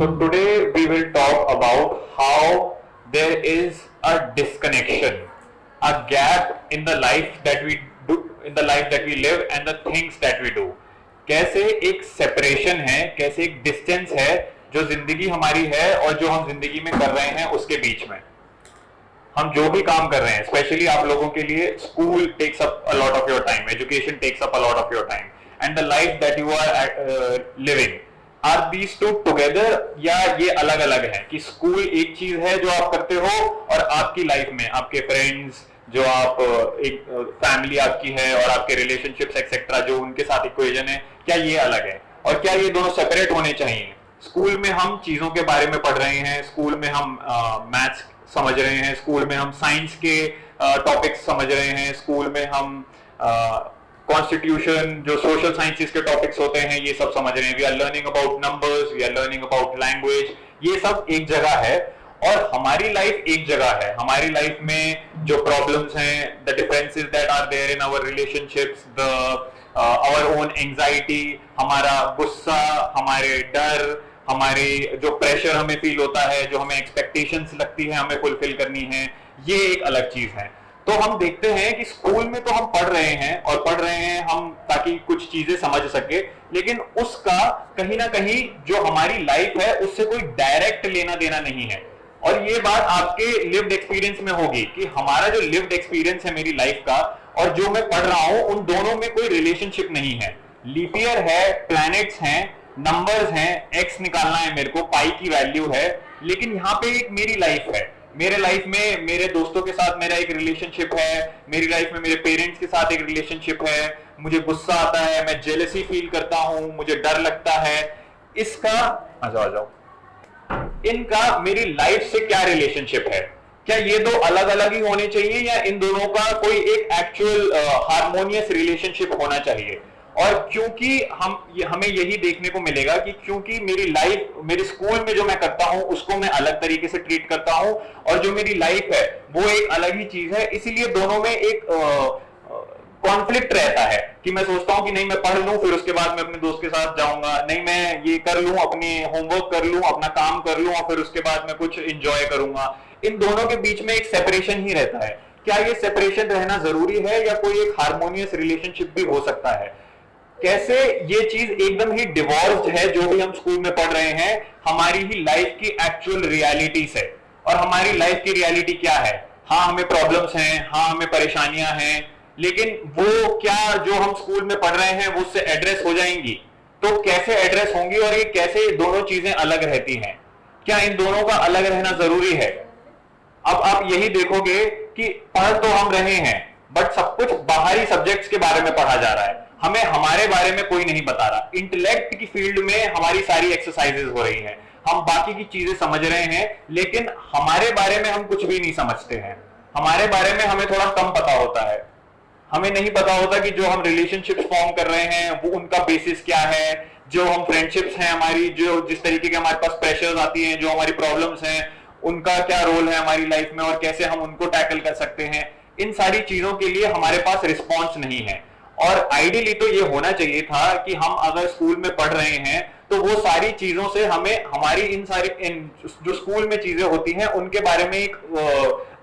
So today we will talk about how there is a disconnection, a gap in the life that we do, in the life that we live and the things that we do. कैसे एक separation है, कैसे एक distance है जो जिंदगी हमारी है और जो हम जिंदगी में कर रहे हैं उसके बीच में. हम जो भी काम कर रहे हैं, स्पेशली आप लोगों के लिए school takes up a lot of your time, education takes up a lot of your time, and the life that you are living, are these two together, या ये अलग अलग है कि स्कूल एक चीज है जो आप करते हो और आपकी लाइफ में आपके फ्रेंड्स, जो आप एक फैमिली आपकी है और आपके रिलेशनशिप्स एक्सेट्रा जो उनके साथ इक्वेशन है, क्या ये अलग है और क्या ये दोनों सेपरेट होने चाहिए? स्कूल में हम चीजों के बारे में पढ़ रहे हैं, स्कूल में हम मैथ्स समझ रहे हैं, स्कूल में हम साइंस के टॉपिक्स समझ रहे हैं, स्कूल में हम कॉन्स्टिट्यूशन जो सोशल साइंसेस के टॉपिक्स होते हैं ये सब समझ रहे हैं. We are learning about numbers, we are learning about language. ये सब एक जगह है और हमारी लाइफ एक जगह है. हमारी लाइफ में जो प्रॉब्लम्स हैं, the differences that are there in our relationships, the our own anxiety, हमारा गुस्सा, हमारे डर, हमारे जो प्रेशर हमें फील होता है, जो हमें एक्सपेक्टेशंस लगती है हमें फुलफिल करनी है, ये एक अलग चीज है. तो हम देखते हैं कि स्कूल में तो हम पढ़ रहे हैं और पढ़ रहे हैं हम ताकि कुछ चीजें समझ सके, लेकिन उसका कहीं ना कहीं जो हमारी लाइफ है उससे कोई डायरेक्ट लेना देना नहीं है. और ये बात आपके लिव्ड एक्सपीरियंस में होगी कि हमारा जो लिव्ड एक्सपीरियंस है मेरी लाइफ का और जो मैं पढ़ रहा हूं उन दोनों में कोई रिलेशनशिप नहीं है. लीप ईयर है, प्लैनेट्स हैं, नंबर्स हैं, एक्स निकालना है मेरे को, पाई की वैल्यू है, लेकिन यहाँ पे एक मेरी लाइफ है. मेरे लाइफ में मेरे दोस्तों के साथ मेरा एक रिलेशनशिप है, मेरी लाइफ में मेरे पेरेंट्स के साथ एक रिलेशनशिप है, मुझे गुस्सा आता है, मैं जेलसी फील करता हूं, मुझे डर लगता है. इसका आ जाओ इनका मेरी लाइफ से क्या रिलेशनशिप है? क्या ये दो अलग अलग ही होने चाहिए या इन दोनों का कोई एक एक्चुअल हार्मोनियस रिलेशनशिप होना चाहिए? और क्योंकि हमें यही देखने को मिलेगा कि क्योंकि मेरी लाइफ मेरे स्कूल में जो मैं करता हूं उसको मैं अलग तरीके से ट्रीट करता हूं और जो मेरी लाइफ है वो एक अलग ही चीज है, इसीलिए दोनों में एक कॉन्फ्लिक्ट रहता है कि मैं सोचता हूं कि नहीं मैं पढ़ लूं फिर उसके बाद मैं अपने दोस्त के साथ जाऊंगा, नहीं मैं ये कर लूं, अपने होमवर्क कर लूं, अपना काम कर लूं और फिर उसके बाद मैं कुछ एंजॉय करूंगा. इन दोनों के बीच में एक सेपरेशन ही रहता है. क्या ये सेपरेशन रहना जरूरी है या कोई एक हार्मोनियस रिलेशनशिप भी हो सकता है? कैसे ये चीज एकदम ही डिवॉर्स्ड है जो भी हम स्कूल में पढ़ रहे हैं हमारी ही लाइफ की एक्चुअल रियलिटी से. और हमारी लाइफ की रियलिटी क्या है? हाँ हमें प्रॉब्लम्स हैं, हाँ हमें परेशानियां हैं, लेकिन वो क्या जो हम स्कूल में पढ़ रहे हैं वो उससे एड्रेस हो जाएंगी? तो कैसे एड्रेस होंगी और ये कैसे दोनों चीजें अलग रहती हैं? क्या इन दोनों का अलग रहना जरूरी है? अब आप यही देखोगे कि पढ़ तो हम रहे हैं बट सब कुछ बाहरी सब्जेक्ट्स के बारे में पढ़ा जा रहा है, हमें हमारे बारे में कोई नहीं बता रहा. इंटेलेक्ट की फील्ड में हमारी सारी एक्सरसाइजेस हो रही हैं, हम बाकी की चीजें समझ रहे हैं, लेकिन हमारे बारे में हम कुछ भी नहीं समझते हैं. हमारे बारे में हमें थोड़ा कम पता होता है. हमें नहीं पता होता कि जो हम रिलेशनशिप फॉर्म कर रहे हैं वो उनका बेसिस क्या है, जो हम फ्रेंडशिप्स हैं हमारी, जो जिस तरीके के हमारे पास प्रेशर्स आती हैं, जो हमारी प्रॉब्लम्स हैं, उनका क्या रोल है हमारी लाइफ में और कैसे हम उनको टैकल कर सकते हैं. इन सारी चीजों के लिए हमारे पास रिस्पॉन्स नहीं है. और आइडियली तो ये होना चाहिए था कि हम अगर स्कूल में पढ़ रहे हैं तो वो सारी चीजों से हमें हमारी इन जो स्कूल में चीजें होती हैं उनके बारे में एक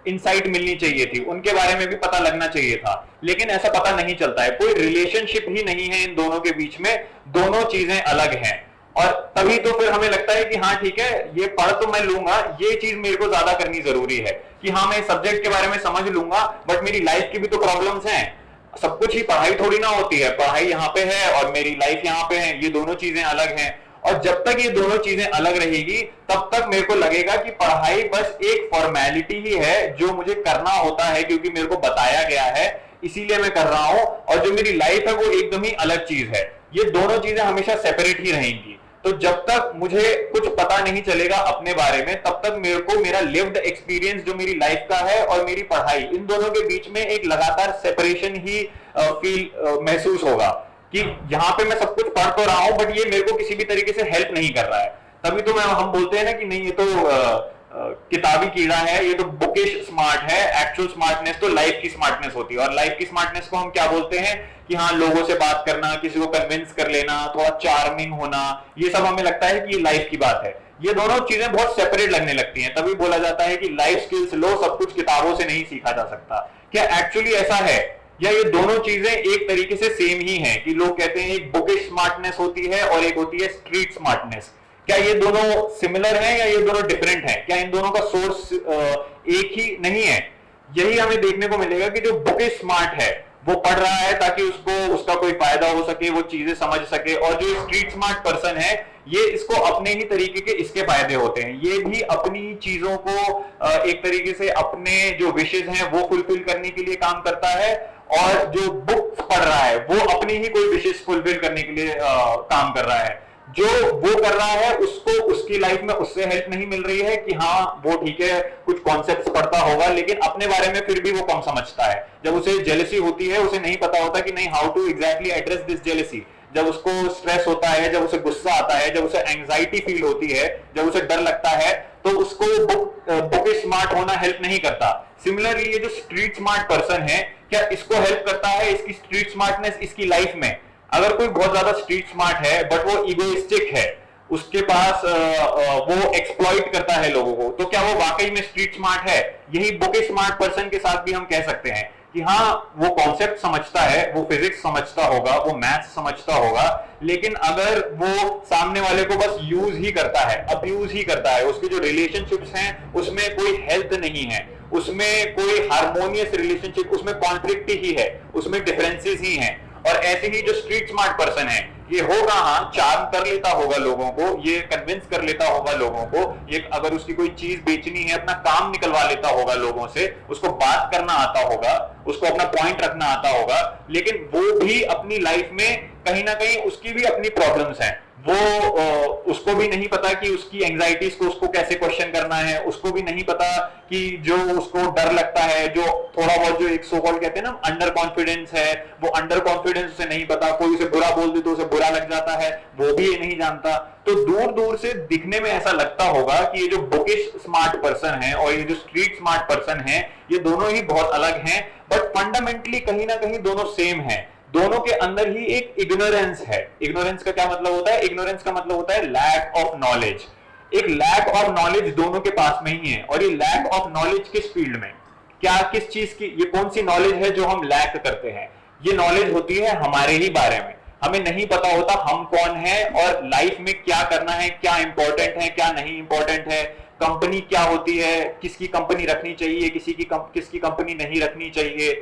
इनसाइट मिलनी चाहिए थी, उनके बारे में भी पता लगना चाहिए था, लेकिन ऐसा पता नहीं चलता है. कोई रिलेशनशिप ही नहीं है इन दोनों के बीच में, दोनों चीजें अलग हैं. और तभी तो फिर हमें लगता है कि हाँ ठीक है ये पढ़ तो मैं लूंगा, ये चीज मेरे को ज्यादा करनी जरूरी है कि हाँ मैं सब्जेक्ट के बारे में समझ लूंगा बट मेरी लाइफ की भी तो प्रॉब्लम्स हैं. सब कुछ ही पढ़ाई थोड़ी ना होती है, पढ़ाई यहाँ पे है और मेरी लाइफ यहाँ पे है, ये दोनों चीजें अलग हैं. और जब तक ये दोनों चीजें अलग रहेगी तब तक मेरे को लगेगा कि पढ़ाई बस एक फॉर्मेलिटी ही है जो मुझे करना होता है क्योंकि मेरे को बताया गया है इसीलिए मैं कर रहा हूं, और जो मेरी लाइफ है वो एकदम ही अलग चीज है. ये दोनों चीजें हमेशा सेपरेट ही रहेंगी. तो जब तक मुझे कुछ पता नहीं चलेगा अपने बारे में तब तक मेरे को मेरा लिव्ड एक्सपीरियंस जो मेरी लाइफ का है और मेरी पढ़ाई, इन दोनों के बीच में एक लगातार सेपरेशन ही महसूस होगा कि यहाँ पे मैं सब कुछ पढ़ तो रहा हूं बट ये मेरे को किसी भी तरीके से हेल्प नहीं कर रहा है. तभी तो हम बोलते हैं ना कि नहीं ये तो किताबी कीड़ा है, ये तो बुकिश स्मार्ट है। एक्चुअल स्मार्टनेस तो लाइफ की स्मार्टनेस होती है, और लाइफ की स्मार्टनेस को हम क्या बोलते हैं कि हाँ, लोगों से बात करना, किसी को कन्विंस कर लेना, थोड़ा चार्मिंग होना, ये सब हमें लगता है कि ये लाइफ की बात है। ये दोनों चीजें बहुत सेपरेट लगने लगती हैं, तभी बोला जाता है कि लाइफ स्किल्स लो, सब कुछ किताबों से नहीं सीखा जा सकता। क्या एक्चुअली ऐसा है, या ये दोनों चीजें एक तरीके से सेम ही हैं कि लोग कहते हैं एक बुकिश स्मार्टनेस होती है और एक होती है स्ट्रीट स्मार्टनेस? क्या ये दोनों सिमिलर हैं या ये दोनों डिफरेंट हैं? क्या इन दोनों का सोर्स एक ही नहीं है? यही हमें देखने को मिलेगा कि जो बुकिश स्मार्ट है वो पढ़ रहा है ताकि उसको उसका कोई फायदा हो सके, वो चीजें समझ सके, और जो स्ट्रीट स्मार्ट पर्सन है ये इसको अपने ही तरीके के इसके फायदे होते हैं। ये भी अपनी चीजों को एक तरीके से अपने जो विशेष हैं वो फुलफिल करने के लिए काम करता है, और जो बुक पढ़ रहा है वो अपनी ही कोई विशेष फुलफिल करने के लिए काम कर रहा है। जो वो कर रहा है उसको उसकी लाइफ में उससे हेल्प नहीं मिल रही है कि हाँ वो ठीक है कुछ कॉन्सेप्ट्स पढ़ता होगा, लेकिन अपने बारे में फिर भी वो कम समझता है। जब उसे जेलसी होती है उसे नहीं पता होता कि नहीं how to exactly address this jealousy. जब उसको स्ट्रेस होता है, जब उसे गुस्सा आता है, जब उसे एंजाइटी फील होती है, जब उसे डर लगता है, तो उसको बुक स्मार्ट होना हेल्प नहीं करता। सिमिलरली ये जो स्ट्रीट स्मार्ट पर्सन है, क्या इसको हेल्प करता है इसकी स्ट्रीट स्मार्टनेस इसकी लाइफ में? अगर कोई बहुत ज्यादा स्ट्रीट स्मार्ट है बट वो इगोइस्टिक है, उसके पास वो एक्सप्लॉइट करता है लोगों को, तो क्या वो वाकई में स्ट्रीट स्मार्ट है? यही बुक स्मार्ट पर्सन के साथ भी हम कह सकते हैं कि हाँ वो कॉन्सेप्ट समझता है, वो फिजिक्स समझता होगा, वो मैथ्स समझता होगा, लेकिन अगर वो सामने वाले को बस यूज ही करता है, अब्यूज ही करता है, उसके जो रिलेशनशिप्स हैं उसमें कोई हेल्थ नहीं है, उसमें कोई हार्मोनियस रिलेशनशिप, उसमें कॉन्फ्लिक्ट ही है, उसमें डिफरेंसेस ही हैं। और ऐसे ही जो स्ट्रीट स्मार्ट पर्सन है ये होगा हाँ चार्म कर लेता होगा लोगों को, ये कन्विंस कर लेता होगा लोगों को, ये अगर उसकी कोई चीज बेचनी है अपना काम निकलवा लेता होगा लोगों से, उसको बात करना आता होगा, उसको अपना पॉइंट रखना आता होगा, लेकिन वो भी अपनी लाइफ में कहीं ना कहीं उसकी भी अपनी प्रॉब्लम्स हैं। वो उसको भी नहीं पता कि उसकी एंजाइटीज को उसको कैसे क्वेश्चन करना है, उसको भी नहीं पता कि जो उसको डर लगता है, जो थोड़ा बहुत जो एक सो कॉल्ड कहते हैं ना अंडर कॉन्फिडेंस है, वो अंडर कॉन्फिडेंस उसे नहीं पता, कोई उसे बुरा बोल दे तो उसे बुरा लग जाता है, वो भी ये नहीं जानता। तो दूर दूर से दिखने में ऐसा लगता होगा कि ये जो बुकिश स्मार्ट पर्सन है और ये जो स्ट्रीट स्मार्ट पर्सन है ये दोनों ही बहुत अलग हैं, बट फंडामेंटली कहीं ना कहीं दोनों सेम है। दोनों के अंदर ही एक इग्नोरेंस है। इग्नोरेंस का क्या मतलब होता है? इग्नोरेंस का मतलब होता है लैक ऑफ नॉलेज। एक लैक ऑफ नॉलेज दोनों के पास में ही है। और ये लैक ऑफ नॉलेज किस फील्ड में, क्या किस चीज की, ये कौन सी नॉलेज है जो हम लैक करते हैं? ये नॉलेज होती है हमारे ही बारे में। हमें नहीं पता होता हम कौन है और लाइफ में क्या करना है, क्या इंपॉर्टेंट है, क्या नहीं इंपॉर्टेंट है, कंपनी क्या होती है, किसकी कंपनी रखनी चाहिए, किसकी कंपनी नहीं रखनी चाहिए,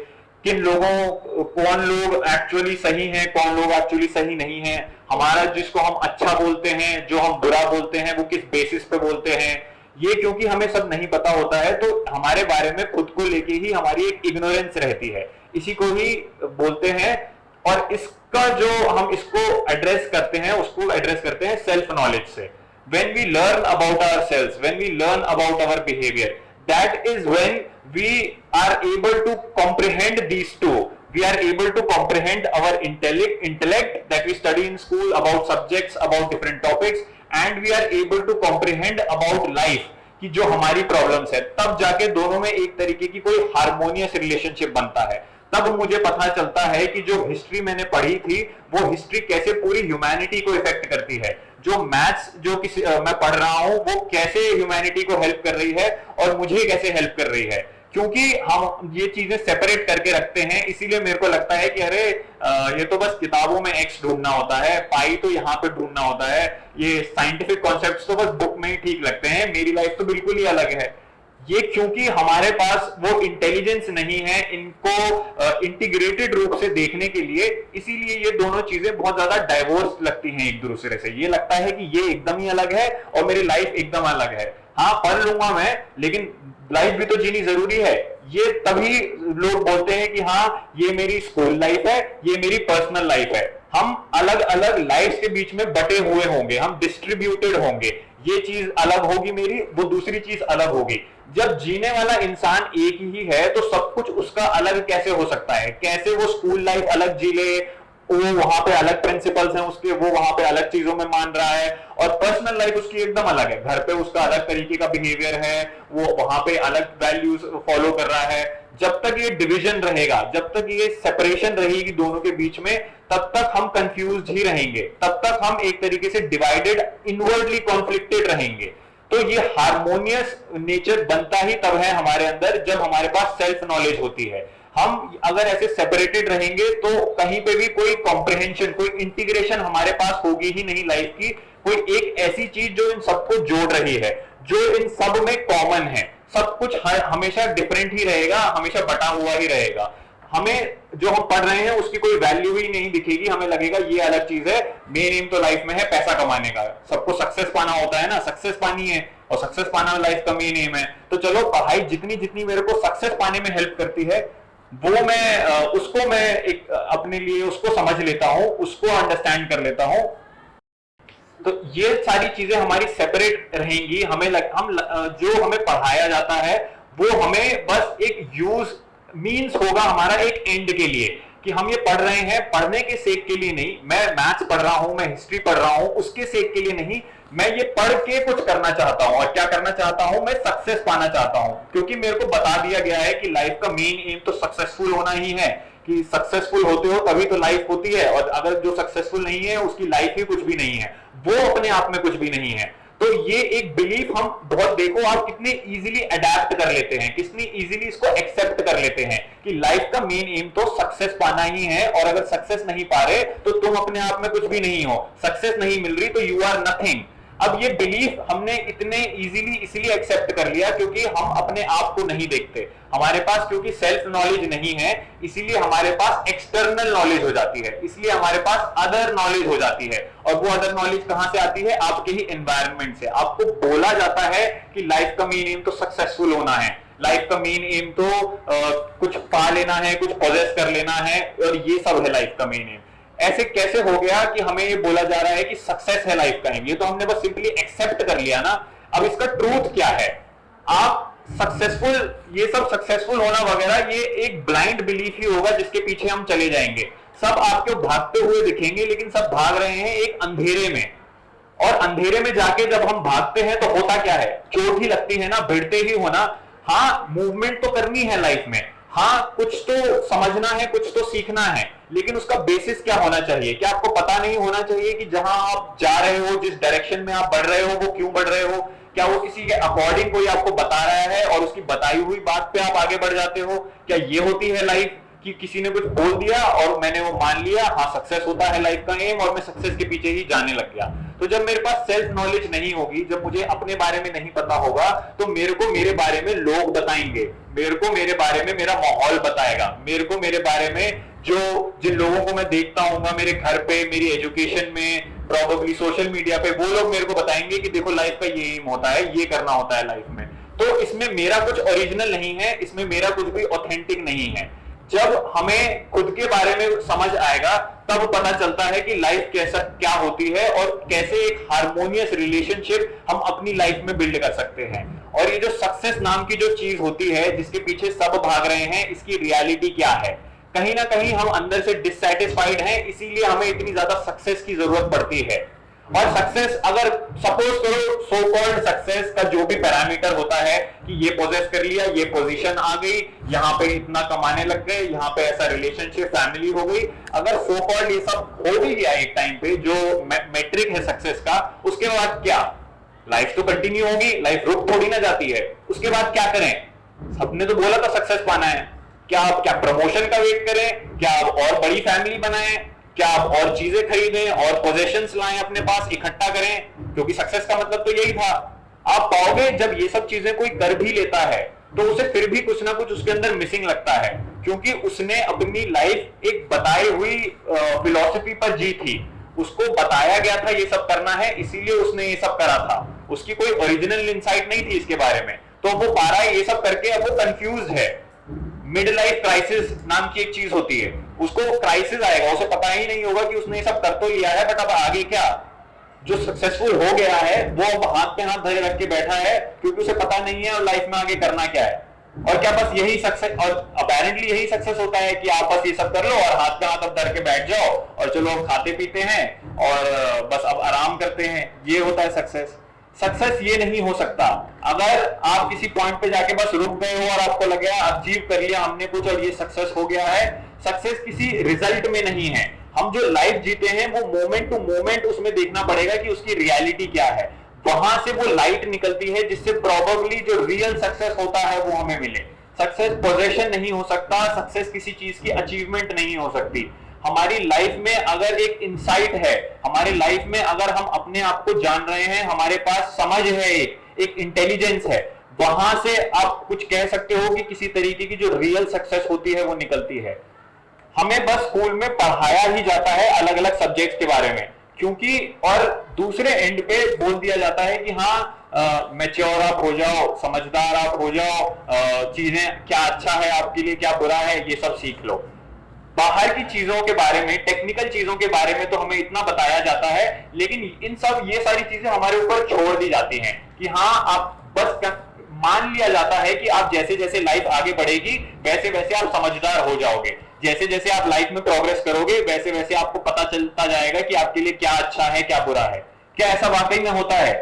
किन लोगों, कौन लोग एक्चुअली सही हैं, कौन लोग एक्चुअली सही नहीं हैं, हमारा जिसको हम अच्छा बोलते हैं, जो हम बुरा बोलते हैं, वो किस बेसिस पे बोलते हैं। ये क्योंकि हमें सब नहीं पता होता है तो हमारे बारे में खुद को लेके ही हमारी एक इग्नोरेंस रहती है, इसी को ही बोलते हैं। और इसका जो हम इसको एड्रेस करते हैं उसको एड्रेस करते हैं सेल्फ नॉलेज से। When we learn about ourselves, when we learn about our behavior, that is when we are able to comprehend these two. We are able to comprehend our intellect that we study in school about subjects, about different topics, and we are able to comprehend about life कि जो हमारी problems है, तब जाके दोनों में एक तरीके की कोई हार्मोनियस रिलेशनशिप बनता है। तब मुझे पता चलता है कि जो हिस्ट्री मैंने पढ़ी थी वो हिस्ट्री कैसे पूरी ह्यूमैनिटी को इफेक्ट करती है, जो मैथ्स जो किसी मैं पढ़ रहा हूं वो कैसे ह्यूमैनिटी को हेल्प कर रही है और मुझे कैसे हेल्प कर रही है। क्योंकि हम ये चीजें सेपरेट करके रखते हैं, इसीलिए मेरे को लगता है कि अरे ये तो बस किताबों में एक्स ढूंढना होता है, पाई तो यहाँ पे ढूंढना होता है, ये साइंटिफिक कॉन्सेप्ट्स तो बस बुक में ही ठीक लगते हैं, मेरी लाइफ तो बिल्कुल ही अलग है। ये क्योंकि हमारे पास वो इंटेलिजेंस नहीं है इनको इंटीग्रेटेड रूप से देखने के लिए, इसीलिए ये दोनों चीजें बहुत ज्यादा डाइवोर्स लगती हैं एक दूसरे से। ये लगता है कि ये एकदम ही अलग है और मेरी लाइफ एकदम अलग है। हाँ पढ़ लूंगा मैं, लेकिन लाइफ भी तो जीनी जरूरी है। ये तभी लोग बोलते हैं कि हाँ ये मेरी स्कूल लाइफ है, ये मेरी पर्सनल लाइफ है। हम अलग अलग लाइफ के बीच में बटे हुए होंगे, हम डिस्ट्रीब्यूटेड होंगे, ये चीज अलग होगी मेरी, वो दूसरी चीज अलग होगी। जब जीने वाला इंसान एक ही है तो सब कुछ उसका अलग कैसे हो सकता है? कैसे वो स्कूल लाइफ अलग जी ले, वो वहां पे अलग प्रिंसिपल्स हैं उसके, वो वहां पे अलग चीजों में मान रहा है, और पर्सनल लाइफ उसकी एकदम अलग है, घर पे उसका अलग तरीके का बिहेवियर है, वो वहां पे अलग वैल्यूज फॉलो कर रहा है। जब तक ये डिवीजन रहेगा, जब तक ये सेपरेशन रहेगी दोनों के बीच में, तब तक हम कंफ्यूज ही रहेंगे, तब तक हम एक तरीके से डिवाइडेड, इनवर्डली कॉन्फ्लिक्टेड रहेंगे। तो ये हार्मोनियस नेचर बनता ही तब है हमारे अंदर जब हमारे पास सेल्फ नॉलेज होती है। हम अगर ऐसे सेपरेटेड रहेंगे तो कहीं पे भी कोई कॉम्प्रिहेंशन, कोई इंटीग्रेशन हमारे पास होगी ही नहीं लाइफ की, कोई एक ऐसी चीज जो इन सबको जोड़ रही है, जो इन सब में कॉमन है। सब कुछ हमेशा डिफरेंट ही रहेगा, हमेशा बटा हुआ ही रहेगा। हमें जो हम पढ़ रहे हैं उसकी कोई वैल्यू ही नहीं दिखेगी, हमें लगेगा ये अलग चीज है। मेन एम तो लाइफ में है पैसा कमाने का, सबको सक्सेस पाना होता है ना, सक्सेस पानी है, और सक्सेस पाना लाइफ का मेन एम है। तो चलो पढ़ाई जितनी जितनी मेरे को सक्सेस पाने में हेल्प करती है, वो मैं उसको मैं एक अपने लिए उसको समझ लेता हूं, उसको अंडरस्टैंड कर लेता हूं। तो ये सारी चीजें हमारी सेपरेट रहेंगी। हम जो हमें पढ़ाया जाता है वो हमें बस एक यूज मीन्स होगा हमारा एक एंड के लिए, कि हम ये पढ़ रहे हैं पढ़ने के सेक के लिए नहीं। मैं मैथ्स पढ़ रहा हूं, मैं हिस्ट्री पढ़ रहा हूं उसके सेक के लिए नहीं, मैं ये पढ़ के कुछ करना चाहता हूं। और क्या करना चाहता हूं? मैं सक्सेस पाना चाहता हूं, क्योंकि मेरे को बता दिया गया है कि लाइफ का मेन एम तो सक्सेसफुल होना ही है, कि सक्सेसफुल होते हो तभी तो लाइफ होती है, और अगर जो सक्सेसफुल नहीं है उसकी लाइफ ही कुछ भी नहीं है, वो अपने आप में कुछ भी नहीं है। तो ये एक बिलीफ हम बहुत, देखो आप कितने इजीली अडेप्ट कर लेते हैं, कितनी इजीली इसको एक्सेप्ट कर लेते हैं कि लाइफ का मेन एम तो सक्सेस पाना ही है, और अगर सक्सेस नहीं पा रहे तो तुम अपने आप में कुछ भी नहीं हो, सक्सेस नहीं मिल रही तो यू आर नथिंग। अब ये बिलीफ हमने इतने इजीली इसलिए एक्सेप्ट कर लिया क्योंकि हम अपने आप को नहीं देखते, हमारे पास क्योंकि सेल्फ नॉलेज नहीं है, इसीलिए हमारे पास एक्सटर्नल नॉलेज हो जाती है, इसलिए हमारे पास अदर नॉलेज हो जाती है। और वो अदर नॉलेज कहां से आती है? आपके ही एनवायरनमेंट से। आपको बोला जाता है कि लाइफ का मेन एम तो सक्सेसफुल होना है, लाइफ का मेन एम तो कुछ पा लेना है, कुछ पॉजेस कर लेना है, और ये सब है लाइफ का मेन एम। ऐसे कैसे हो गया कि हमें ये बोला जा रहा है कि सक्सेस है लाइफ का एम? ये तो हमने बस सिंपली एक्सेप्ट कर लिया ना। अब इसका ट्रूथ क्या है? आप सक्सेसफुल, ये सब सक्सेसफुल होना वगैरह ये एक ब्लाइंड बिलीफ ही होगा जिसके पीछे हम चले जाएंगे। सब आपको भागते हुए दिखेंगे, लेकिन सब भाग रहे हैं एक अंधेरे में, और अंधेरे में जाके जब हम भागते हैं तो होता क्या है? चोट ही लगती है ना, भिड़ते ही होना। हाँ, मूवमेंट तो करनी है लाइफ में, हाँ कुछ तो समझना है, कुछ तो सीखना है, लेकिन उसका बेसिस क्या होना चाहिए? क्या आपको पता नहीं होना चाहिए कि जहां आप जा रहे हो, जिस डायरेक्शन में आप बढ़ रहे हो, वो क्यों बढ़ रहे हो? क्या वो किसी के अकॉर्डिंग कोई आपको बता रहा है और उसकी बताई हुई बात पे आप आगे बढ़ जाते हो? क्या ये होती है लाइफ कि किसी ने कुछ बोल दिया और मैंने वो मान लिया, हाँ सक्सेस होता है लाइफ का एम, और मैं सक्सेस के पीछे ही जाने लग गया? तो जब मेरे पास सेल्फ नॉलेज नहीं होगी, जब मुझे अपने बारे में नहीं पता होगा, तो मेरे को मेरे बारे में लोग बताएंगे, मेरे को मेरे बारे में मेरा माहौल बताएगा, मेरे को मेरे बारे में जिन लोगों को मैं देखता हूँ मेरे घर पे, मेरी एजुकेशन में, प्रोबेबली सोशल मीडिया पे, वो लोग मेरे को बताएंगे कि देखो लाइफ का ये एम होता है, ये करना होता है लाइफ में। तो इसमें मेरा कुछ ओरिजिनल नहीं है, इसमें मेरा कुछ भी ऑथेंटिक नहीं है। जब हमें खुद के बारे में समझ आएगा तब पता चलता है कि लाइफ कैसा क्या होती है, और कैसे एक हार्मोनियस रिलेशनशिप हम अपनी लाइफ में बिल्ड कर सकते हैं। और ये जो सक्सेस नाम की जो चीज होती है जिसके पीछे सब भाग रहे हैं, इसकी रियलिटी क्या है? कहीं ना कहीं हम अंदर से डिससैटिस्फाइड हैं, इसीलिए हमें इतनी ज्यादा सक्सेस की जरूरत पड़ती है। और सक्सेस, अगर सपोज करो सो कॉल्ड सक्सेस का जो भी पैरामीटर होता है कि ये पोजेस कर लिया, ये पोजीशन आ गई, यहाँ पे इतना कमाने लग गए, यहाँ पे ऐसा रिलेशनशिप, फैमिली हो गई, अगर सो कॉल्ड ये सब हो भी गया एक टाइम पे, जो मेट्रिक है सक्सेस का, उसके बाद क्या? लाइफ तो कंटिन्यू होगी, लाइफ रुक थोड़ी ना जाती है। उसके बाद क्या करें? सबने तो बोला था सक्सेस पाना है, क्या प्रमोशन का वेट करें? क्या आप और बड़ी फैमिली बनाएं? क्या आप और चीजें खरीदें और पोजेशंस लाएं अपने पास, इकट्ठा करें? क्योंकि सक्सेस का मतलब तो यही था। आप पाओगे जब ये सब चीजें कोई कर भी लेता है तो उसे फिर भी कुछ ना कुछ उसके अंदर मिसिंग लगता है, क्योंकि उसने अपनी लाइफ एक बताई हुई फिलॉसफी पर जी थी। उसको बताया गया था ये सब करना है, इसीलिए उसने ये सब करा था। उसकी कोई ओरिजिनल इंसाइट नहीं थी इसके बारे में, तो वो पा रहा है ये सब करके, अब वो कंफ्यूज है। मिड लाइफ क्राइसिस नाम की एक चीज होती है, उसको क्राइसिस आएगा, उसे पता ही नहीं होगा कि उसने ये सब कर तो लिया है, बट अब आगे क्या? जो सक्सेसफुल हो गया है वो अब हाथ पे हाथ धरे रख के बैठा है, क्योंकि उसे पता नहीं है और लाइफ में आगे करना क्या है। और क्या बस यही सक्सेस, और अपेरेंटली यही सक्सेस होता है कि आप बस ये सब कर लो और हाथ पे हाथ अब धर के बैठ जाओ और चलो हम खाते पीते हैं और बस अब आराम करते हैं, ये होता है सक्सेस? सक्सेस ये नहीं हो सकता। अगर आप किसी पॉइंट पे जाके बस रुक गए हो और आपको लग गया अचीव कर लिया हमने कुछ और ये सक्सेस हो गया है, सक्सेस किसी रिजल्ट में नहीं है। हम जो लाइफ जीते हैं वो मोमेंट टू मोमेंट उसमें देखना पड़ेगा कि उसकी रियलिटी क्या है, वहां से वो लाइट निकलती है जिससे प्रोबेबली जो रियल सक्सेस होता है वो हमें मिले। सक्सेस पोजीशन नहीं हो सकता, सक्सेस किसी चीज की अचीवमेंट नहीं हो सकती। हमारी लाइफ में अगर एक इंसाइट है, हमारी लाइफ में अगर हम अपने आप को जान रहे हैं, हमारे पास समझ है, एक इंटेलिजेंस है, वहां से आप कुछ कह सकते हो कि किसी तरीके की जो रियल सक्सेस होती है वो निकलती है। हमें बस स्कूल में पढ़ाया ही जाता है अलग अलग सब्जेक्ट्स के बारे में, क्योंकि और दूसरे एंड पे बोल दिया जाता है कि हाँ मैच्योर आप हो जाओ, समझदार आप हो जाओ, चीजें क्या अच्छा है आपके लिए क्या बुरा है ये सब सीख लो। बाहर की चीजों के बारे में, टेक्निकल चीजों के बारे में तो हमें इतना बताया जाता है, लेकिन इन सब ये सारी चीजें हमारे ऊपर छोड़ दी जाती हैं कि हाँ आप बस मान लिया जाता है कि आप जैसे जैसे लाइफ आगे बढ़ेगी वैसे वैसे आप समझदार हो जाओगे, जैसे जैसे आप लाइफ में प्रोग्रेस करोगे वैसे वैसे आपको पता चलता जाएगा कि आपके लिए क्या अच्छा है क्या बुरा है। क्या ऐसा वाकई में होता है?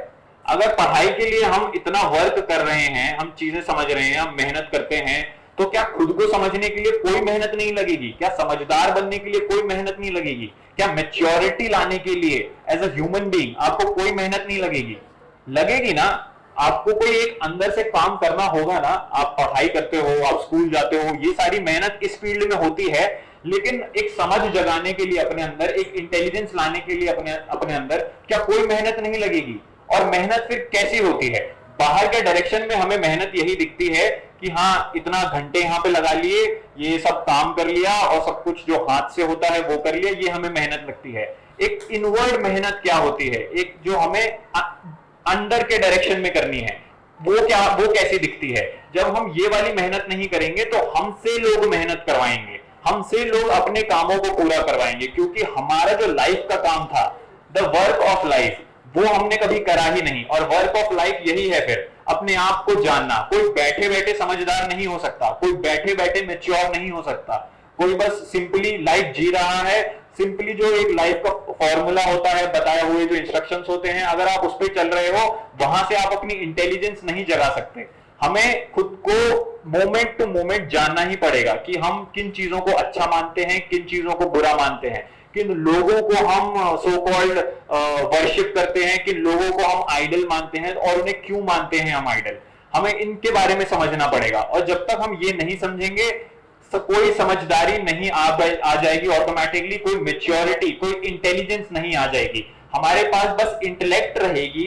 अगर पढ़ाई के लिए हम इतना वर्क कर रहे हैं, हम चीजें समझ रहे हैं, हम मेहनत करते हैं, तो क्या खुद को समझने के लिए कोई मेहनत नहीं लगेगी? क्या समझदार बनने के लिए कोई मेहनत नहीं लगेगी? क्या मैच्योरिटी लाने के लिए एज अ ह्यूमन बीइंग आपको कोई मेहनत नहीं लगेगी? लगेगी ना। आपको कोई एक अंदर से काम करना होगा ना। आप पढ़ाई करते हो, आप स्कूल जाते हो, ये सारी मेहनत इस फील्ड में होती है, लेकिन एक समझ जगाने के लिए अपने अंदर, एक इंटेलिजेंस लाने के लिए अपने अंदर क्या कोई मेहनत नहीं लगेगी? और मेहनत फिर कैसी होती है? बाहर के डायरेक्शन में हमें मेहनत यही दिखती है कि हाँ इतना घंटे यहाँ पे लगा लिए, ये सब काम कर लिया और सब कुछ जो हाथ से होता है वो कर लिया, ये हमें मेहनत लगती है। एक इनवर्ड मेहनत क्या होती है, एक जो हमें अंदर के डायरेक्शन में करनी है, वो कैसी दिखती है? जब हम ये वाली मेहनत नहीं करेंगे तो हमसे लोग मेहनत करवाएंगे, हमसे लोग अपने कामों को पूरा करवाएंगे, क्योंकि हमारा जो लाइफ का काम था, द वर्क ऑफ लाइफ, वो हमने कभी करा ही नहीं। और वर्क ऑफ लाइफ यही है फिर अपने आप को जानना। कोई बैठे बैठे समझदार नहीं हो सकता, कोई बैठे बैठे मैच्योर नहीं हो सकता, कोई बस सिंपली लाइफ जी रहा है, सिंपली जो एक लाइफ का फॉर्मूला होता है, बताए हुए जो इंस्ट्रक्शंस होते हैं, अगर आप उस पर चल रहे हो, वहां से आप अपनी इंटेलिजेंस नहीं जगा सकते। हमें खुद को मोमेंट टू मोमेंट जानना ही पड़ेगा कि हम किन चीजों को अच्छा मानते हैं, किन चीजों को बुरा मानते हैं, किन लोगों को हम सो कॉल्ड वर्शिप करते हैं, किन लोगों को हम आइडल मानते हैं और उन्हें क्यों मानते हैं हम आइडल। हमें इनके बारे में समझना पड़ेगा, और जब तक हम ये नहीं समझेंगे कोई समझदारी नहीं आ जाएगी ऑटोमेटिकली, कोई मेच्योरिटी, कोई इंटेलिजेंस नहीं आ जाएगी। हमारे पास बस इंटेलेक्ट रहेगी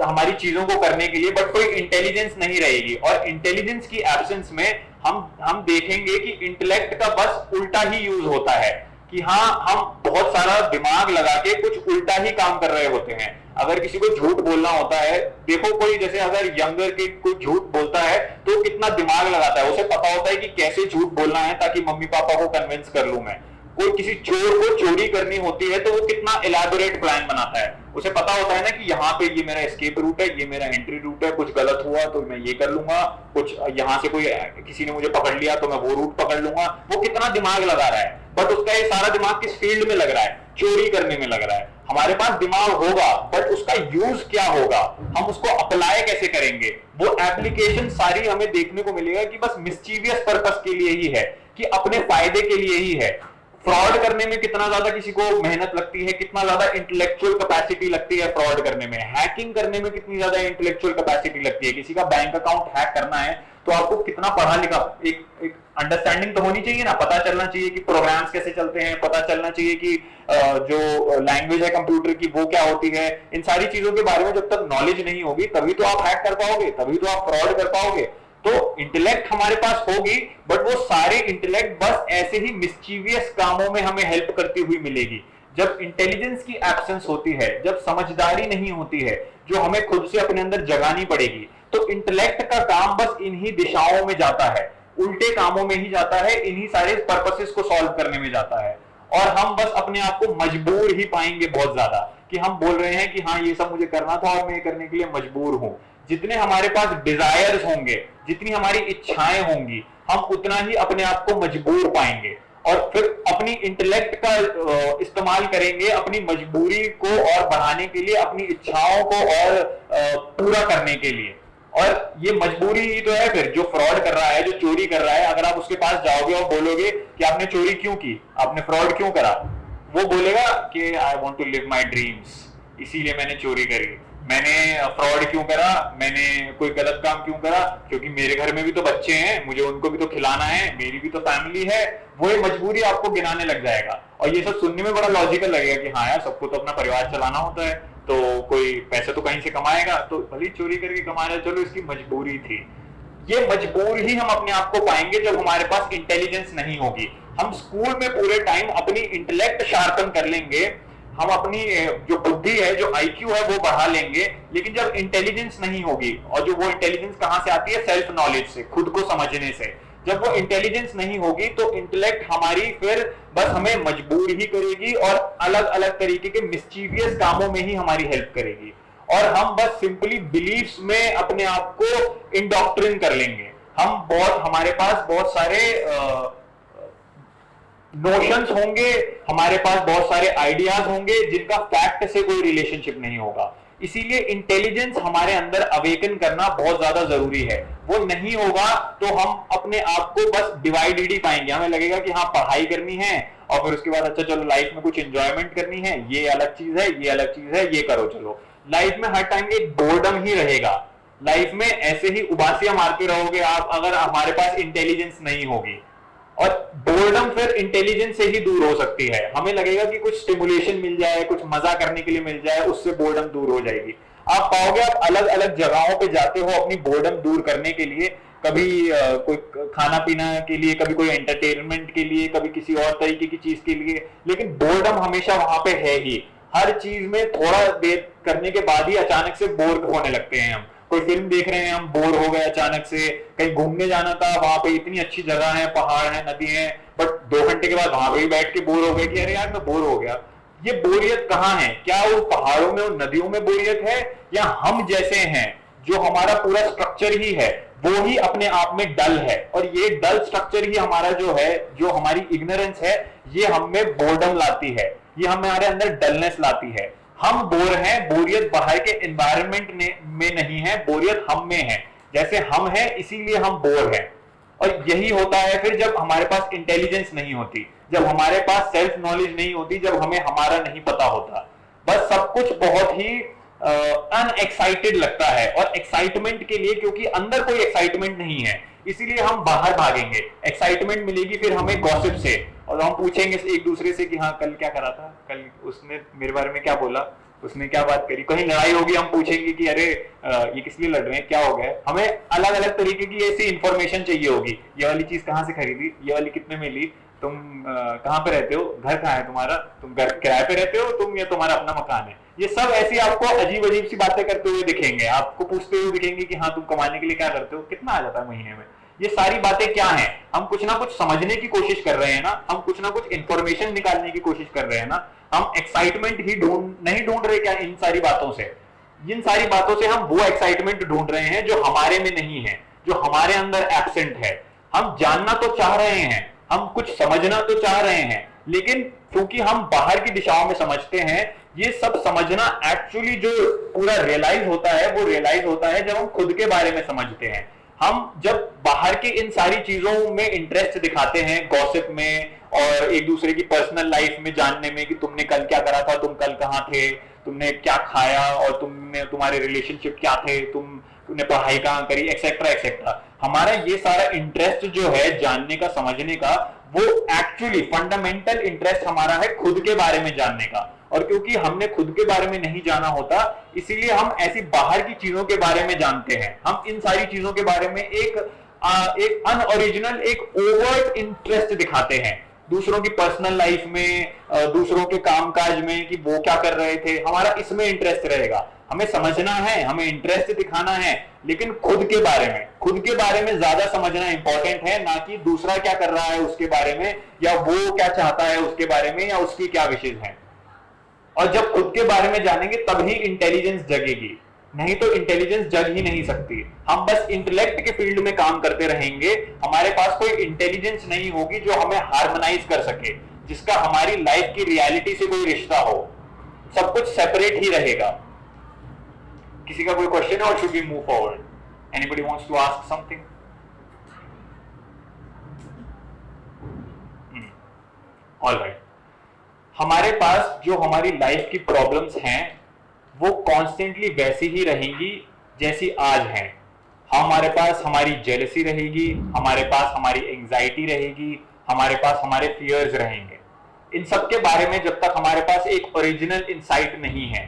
हमारी चीजों को करने के लिए, बट कोई इंटेलिजेंस नहीं रहेगी। और इंटेलिजेंस की एब्सेंस में हम देखेंगे कि इंटेलेक्ट का बस उल्टा ही यूज होता है, कि हाँ हम बहुत सारा दिमाग लगा के कुछ उल्टा ही काम कर रहे होते हैं। अगर किसी को झूठ बोलना होता है, देखो कोई जैसे अगर यंगर के कोई झूठ बोलता है तो कितना दिमाग लगाता है, उसे पता होता है कि कैसे झूठ बोलना है ताकि मम्मी पापा को कन्विंस कर लूं मैं। कोई किसी चोर को चोरी करनी होती है तो वो कितना इलैबोरेट प्लान बनाता है, उसे पता होता है ना कि यहाँ पे ये मेरा एस्केप रूट है, ये मेरा एंट्री रूट है, कुछ गलत हुआ तो मैं ये कर लूंगा, कुछ यहाँ से कोई किसी ने मुझे पकड़ लिया तो मैं वो रूट पकड़ लूंगा। वो कितना दिमाग लगा रहा है, बट उसका ये सारा दिमाग किस फील्ड में लग रहा है? चोरी करने में लग रहा है। हमारे पास दिमाग होगा, बट उसका यूज क्या होगा, हम उसको अप्लाई कैसे करेंगे, वो एप्लीकेशन सारी हमें देखने को मिलेगा कि बस मिस्चीवियस पर्पस के लिए ही है, कि अपने फायदे के लिए ही है। फ्रॉड करने में कितना ज्यादा किसी को मेहनत लगती है, कितना ज्यादा इंटेलेक्चुअल कैपेसिटी लगती है फ्रॉड करने में। हैकिंग करने में कितनी ज्यादा इंटेलेक्चुअल कैपेसिटी लगती है। किसी का बैंक अकाउंट हैक करना है तो आपको कितना पढ़ा लिखा, एक अंडरस्टैंडिंग तो होनी चाहिए ना, पता चलना चाहिए कि प्रोग्राम्स कैसे चलते हैं, पता चलना चाहिए कि जो लैंग्वेज है कंप्यूटर की वो क्या होती है। इन सारी चीजों के बारे में जब तक नॉलेज नहीं होगी तभी तो आप हैक कर पाओगे, तभी तो आप फ्रॉड कर पाओगे। तो इंटेलेक्ट हमारे पास होगी, बट वो सारे इंटेलेक्ट बस ऐसे ही मिस्चीवियस कामों में हमें हेल्प करती हुई मिलेगी। जब इंटेलिजेंस की एब्सेंस होती है, जब समझदारी नहीं होती है जो हमें खुद से अपने अंदर जगानी पड़ेगी, तो इंटेलेक्ट का काम बस इन्हीं दिशाओं में जाता है, उल्टे कामों में ही जाता है, इन्हीं सारे पर्पसेस को सॉल्व करने में जाता है। और हम बस अपने आप को मजबूर ही पाएंगे बहुत ज्यादा, कि हम बोल रहे हैं कि हाँ ये सब मुझे करना था और मैं ये करने के लिए मजबूर हूं। जितने हमारे पास डिजायर्स होंगे, जितनी हमारी इच्छाएं होंगी, हम उतना ही अपने आप को मजबूर पाएंगे और फिर अपनी इंटेलेक्ट का इस्तेमाल करेंगे अपनी मजबूरी को और बढ़ाने के लिए, अपनी इच्छाओं को और पूरा करने के लिए। और ये मजबूरी ही तो है फिर, जो फ्रॉड कर रहा है, जो चोरी कर रहा है, अगर आप उसके पास जाओगे और बोलोगे कि आपने चोरी क्यों की, आपने फ्रॉड क्यों करा, वो बोलेगा कि I want to live my dreams, इसीलिए मैंने चोरी करी। मैंने फ्रॉड क्यों करा, मैंने कोई गलत काम क्यों करा, क्योंकि मेरे घर में भी तो बच्चे हैं, मुझे उनको भी तो खिलाना है, मेरी भी तो फैमिली है। वो ये मजबूरी आपको गिनाने लग जाएगा। और ये सब सुनने में बड़ा लॉजिकल लगेगा कि हाँ यार, सबको तो अपना परिवार चलाना होता है, तो कोई पैसे तो कहीं से कमाएगा, तो भले चोरी करके कमा रहा है, चलो इसकी मजबूरी थी। ये मजबूर ही हम अपने आप को पाएंगे जब हमारे पास इंटेलिजेंस नहीं होगी। हम स्कूल में पूरे टाइम अपनी इंटेलेक्ट शार्पन कर लेंगे, हम अपनी जो बुद्धि है, जो आईक्यू है, वो बढ़ा लेंगे, लेकिन जब इंटेलिजेंस नहीं होगी, और जो वो इंटेलिजेंस कहां से आती है, सेल्फ नॉलेज से, खुद को समझने से। जब वो इंटेलिजेंस नहीं होगी तो इंटेलेक्ट हमारी फिर बस हमें मजबूर ही करेगी और अलग अलग तरीके के मिस्चीवियस कामों में ही हमारी हेल्प करेगी, और हम बस सिंपली बिलीफ्स में अपने आप को इंडोक्ट्रिन कर लेंगे। हमारे पास बहुत सारे नोशंस होंगे, हमारे पास बहुत सारे आइडियाज होंगे जिनका फैक्ट से कोई रिलेशनशिप नहीं होगा। इसीलिए इंटेलिजेंस हमारे अंदर अवेकन करना बहुत ज्यादा जरूरी है। वो नहीं होगा तो हम अपने आप को बस डिवाइडेड ही पाएंगे। हमें लगेगा कि हाँ, पढ़ाई करनी है और फिर उसके बाद अच्छा चलो लाइफ में कुछ एंजॉयमेंट करनी है, ये अलग चीज है, ये अलग चीज है, ये करो। चलो लाइफ में हर टाइम एक बोर्डम ही रहेगा। लाइफ में ऐसे ही उबासियां मारते रहोगे आप, अगर हमारे पास इंटेलिजेंस नहीं होगी। और बोर्डम फिर इंटेलिजेंस से ही दूर हो सकती है। हमें लगेगा कि कुछ स्टिमुलेशन मिल जाए, कुछ मजा करने के लिए मिल जाए, उससे बोर्डम दूर हो जाएगी। आप पाओगे आप अलग अलग जगहों पे जाते हो अपनी बोर्डम दूर करने के लिए, कभी कोई खाना पीना के लिए, कभी कोई एंटरटेनमेंट के लिए, कभी किसी और तरीके की चीज के लिए, लेकिन बोर्डम हमेशा वहां पे है ही। हर चीज में थोड़ा देर करने के बाद ही अचानक से बोर होने लगते हैं हम। कोई फिल्म देख रहे हैं, हम बोर हो गए अचानक से। कहीं घूमने जाना था, वहां पे इतनी अच्छी जगह है, पहाड़ है, नदी है, बट 2 घंटे के बाद वहां पे बैठ के बोर हो गए कि अरे यार मैं बोर हो गया। ये बोरियत कहाँ है? क्या उन पहाड़ों में, उन नदियों में बोरियत है, या हम जैसे हैं जो हमारा पूरा स्ट्रक्चर ही है वो ही अपने आप में डल है? और ये डल स्ट्रक्चर ही हमारा जो है, जो हमारी इग्नोरेंस है, ये हम में बोर्डम लाती है, ये हमारे अंदर डलनेस लाती है। हम बोर हैं, बोरियत बाहर के एनवायरनमेंट में नहीं है, बोरियत हम में है। जैसे हम हैं इसीलिए हम बोर हैं। और यही होता है फिर जब हमारे पास इंटेलिजेंस नहीं होती, जब हमारे पास सेल्फ नॉलेज नहीं होती, जब हमें हमारा नहीं पता होता। बस सब कुछ बहुत ही अनएक्साइटेड लगता है, और एक्साइटमेंट के लिए, क्योंकि अंदर कोई एक्साइटमेंट नहीं है, इसीलिए हम बाहर भागेंगे। एक्साइटमेंट मिलेगी फिर हमें गॉसिप से, और हम पूछेंगे एक दूसरे से कि हाँ कल क्या करा था, कल उसने मेरे बारे में क्या बोला, उसने क्या बात करी। कहीं लड़ाई होगी, हम पूछेंगे कि अरे ये किस लिए लड़ रहे हैं, क्या हो गया। हमें अलग अलग तरीके की ऐसी इंफॉर्मेशन चाहिए होगी। ये वाली चीज कहाँ से खरीदी, ये वाली कितने में ली, तुम कहाँ पे रहते हो, घर कहाँ है तुम्हारा, तुम घर किराए पे रहते हो तुम, या तुम्हारा अपना मकान है। ये सब ऐसी आपको अजीब अजीब सी बातें करते हुए दिखेंगे, आपको पूछते हुए दिखेंगे कि हाँ तुम कमाने के लिए क्या करते हो, कितना आ जाता है महीने में। ये सारी बातें क्या हैं? हम कुछ ना कुछ समझने की कोशिश कर रहे हैं ना, हम कुछ ना कुछ इंफॉर्मेशन निकालने की कोशिश कर रहे हैं ना। हम एक्साइटमेंट ही नहीं ढूंढ रहे क्या इन सारी बातों से? इन सारी बातों से हम वो एक्साइटमेंट ढूंढ रहे हैं जो हमारे में नहीं है, जो हमारे अंदर एब्सेंट है। हम जानना तो चाह रहे हैं, हम कुछ समझना तो चाह रहे हैं, लेकिन क्योंकि हम बाहर की दिशाओं में समझते हैं, ये सब समझना एक्चुअली जो पूरा रियलाइज होता है, वो रियलाइज होता है जब हम खुद के बारे में समझते हैं। हम जब बाहर की इन सारी चीजों में इंटरेस्ट दिखाते हैं, गॉसिप में और एक दूसरे की पर्सनल लाइफ में जानने में कि तुमने कल क्या करा था, तुम कल कहाँ थे, तुमने क्या खाया, और तुम्हारे रिलेशनशिप क्या थे, तुमने पढ़ाई कहाँ करी, एक्सेट्रा एक्सेट्रा। हमारा ये सारा इंटरेस्ट जो है जानने का, समझने का, वो एक्चुअली फंडामेंटल इंटरेस्ट हमारा है खुद के बारे में जानने का। और क्योंकि हमने खुद के बारे में नहीं जाना होता, इसीलिए हम ऐसी बाहर की चीजों के बारे में जानते हैं। हम इन सारी चीजों के बारे में एक अनओरिजिनल, एक ओवर्ट इंटरेस्ट दिखाते हैं दूसरों की पर्सनल लाइफ में, दूसरों के कामकाज में कि वो क्या कर रहे थे। हमारा इसमें इंटरेस्ट रहेगा। हमें समझना है, हमें इंटरेस्ट दिखाना है, लेकिन खुद के बारे में ज्यादा समझना इंपॉर्टेंट है, ना कि दूसरा क्या कर रहा है उसके बारे में, या वो क्या चाहता है उसके बारे में, या उसकी क्या विशेष है। और जब खुद के बारे में जानेंगे तभी इंटेलिजेंस जगेगी। नहीं तो इंटेलिजेंस जज ही नहीं सकती। हम बस इंटेलेक्ट के फील्ड में काम करते रहेंगे, हमारे पास कोई इंटेलिजेंस नहीं होगी जो हमें हार्मोनाइज कर सके, जिसका हमारी लाइफ की रियलिटी से कोई रिश्ता हो। सब कुछ सेपरेट ही रहेगा। किसी का कोई क्वेश्चन है और should we move forward? Anybody wants to ask something? Alright, हमारे पास जो हमारी लाइफ की प्रॉब्लम्स हैं वो कॉन्स्टेंटली वैसी ही रहेंगी जैसी आज हैं। हमारे पास हमारी जेलसी रहेगी, हमारे पास हमारी एंजाइटी रहेगी, हमारे पास हमारे फियर्स रहेंगे। इन सब के बारे में जब तक हमारे पास एक ओरिजिनल इंसाइट नहीं है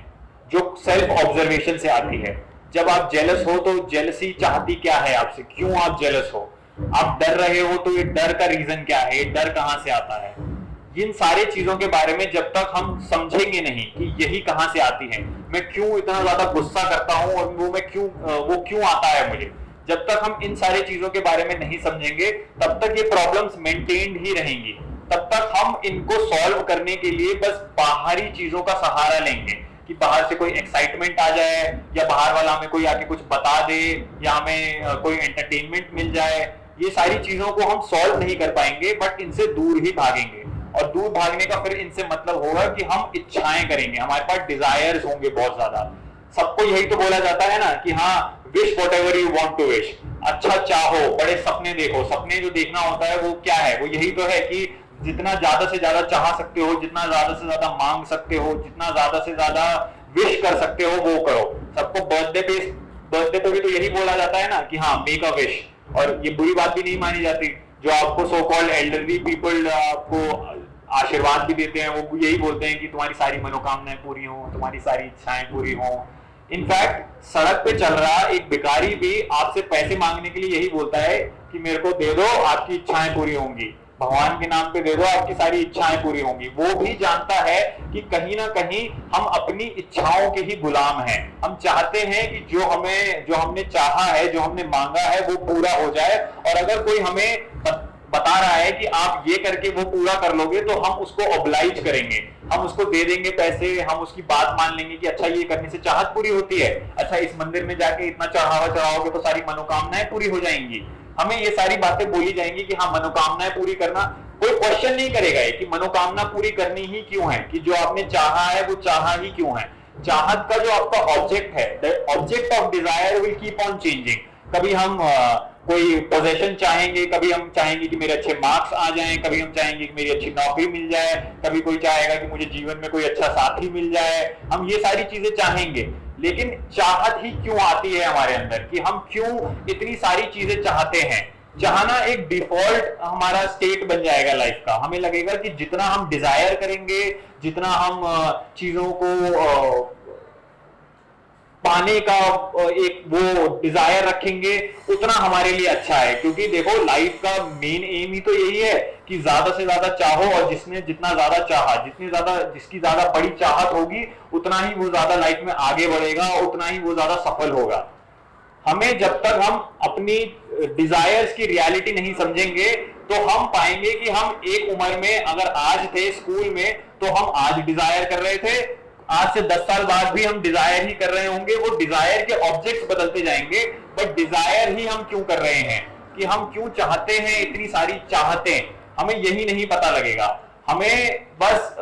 जो सेल्फ ऑब्जर्वेशन से आती है। जब आप जेलस हो तो जेलसी चाहती क्या है आपसे, क्यों आप जेलस हो? आप डर रहे हो तो ये डर का रीजन क्या है, ये डर कहां से आता है? इन सारे चीजों के बारे में जब तक हम समझेंगे नहीं कि यही कहां से आती है, मैं क्यों इतना ज्यादा गुस्सा करता हूं और वो क्यों आता है मुझे, जब तक हम इन सारी चीजों के बारे में नहीं समझेंगे तब तक ये प्रॉब्लम्स मेंटेन्ड ही रहेंगी। तब तक हम इनको सॉल्व करने के लिए बस बाहरी चीजों का सहारा लेंगे कि बाहर से कोई एक्साइटमेंट आ जाए या बाहर वाला हमें कोई आके कुछ बता दे या हमें कोई एंटरटेनमेंट मिल जाए। ये सारी चीजों को हम सॉल्व नहीं कर पाएंगे, बट इनसे दूर ही भागेंगे। और दूर भागने का फिर इनसे मतलब होगा कि हम इच्छाएं करेंगे, हमारे पास डिजायर्स होंगे बहुत ज्यादा। सबको यही तो बोला जाता है ना कि हाँ, wish whatever you want to wish, अच्छा चाहो, बड़े सपने देखो। सपने जो देखना होता है वो क्या है? वो यही तो है कि जितना ज्यादा से ज्यादा चाह सकते हो, जितना ज्यादा से ज्यादा मांग सकते हो, जितना ज्यादा से ज्यादा विश कर सकते हो वो करो। सबको बर्थडे पे भी तो यही बोला जाता है ना कि हाँ, मेक अ विश। और ये बुरी बात भी नहीं मानी जाती। जो आपको सो कॉल्ड एल्डरली पीपल आपको आशीर्वाद भी देते हैं, वो यही बोलते हैं कि तुम्हारी सारी मनोकामनाएं पूरी हो, तुम्हारी सारी इच्छाएं पूरी हो। इनफैक्ट सड़क पे चल रहा एक भिखारी भी आपसे पैसे मांगने के लिए यही बोलता है कि मेरे को दे दो, आपकी इच्छाएं पूरी होंगी, भगवान के नाम पे दे दो, आपकी सारी इच्छाएं पूरी होंगी। वो भी जानता है कि कहीं ना कहीं हम अपनी इच्छाओं के ही गुलाम हैं। हम चाहते हैं कि जो हमने चाहा है, जो हमने मांगा है वो पूरा हो जाए। और अगर कोई हमें बता रहा है कि आप ये करके वो पूरा कर लोगे तो हम उसको ऑब्लाइज करेंगे, हम उसको दे देंगे पैसे, हम उसकी बात मान लेंगे कि अच्छा ये करने से चाहत पूरी होती है, अच्छा इस मंदिर में जाके इतना चढ़ावा चढ़ाओगे तो सारी मनोकामनाएं पूरी हो जाएंगी। हमें ये सारी बातें बोली जाएंगी कि हाँ, मनोकामनाएं पूरी करना। कोई क्वेश्चन नहीं करेगा कि मनोकामना पूरी करनी ही क्यों है, कि जो आपने चाहा है वो चाहा ही क्यों है। चाहत का जो आपका ऑब्जेक्ट है, the object of desire will keep on changing. कभी हम कोई पोजीशन चाहेंगे, कभी हम चाहेंगे कि मेरे अच्छे मार्क्स आ जाएं, कभी हम चाहेंगे कि मेरी अच्छी नौकरी मिल जाए, कभी कोई चाहेगा कि मुझे जीवन में कोई अच्छा साथी मिल जाए। हम ये सारी चीजें चाहेंगे, लेकिन चाहत ही क्यों आती है हमारे अंदर, कि हम क्यों इतनी सारी चीजें चाहते हैं? चाहना एक डिफॉल्ट हमारा स्टेट बन जाएगा लाइफ का। हमें लगेगा कि जितना हम डिजायर करेंगे, जितना हम चीजों को पाने का एक वो डिजायर रखेंगे, उतना हमारे लिए अच्छा है। क्योंकि देखो, लाइफ का मेन एम ही तो यही है कि ज्यादा से ज्यादा चाहो, और जिसने जितना ज्यादा चाहा, जिसकी ज्यादा बड़ी चाहत होगी, उतना ही वो ज्यादा लाइफ में आगे बढ़ेगा, उतना ही वो ज्यादा सफल होगा। हमें जब तक हम अपनी डिजायर्स की रियलिटी नहीं समझेंगे तो हम पाएंगे कि हम एक उम्र में अगर आज थे स्कूल में तो हम आज डिजायर कर रहे थे, आज से 10 साल बाद भी हम डिजायर ही कर रहे होंगे। वो डिजायर के ऑब्जेक्ट्स बदलते जाएंगे, बट डिजायर ही हम क्यों कर रहे हैं, कि हम क्यों चाहते हैं इतनी सारी चाहतें, हमें यही नहीं पता लगेगा। हमें बस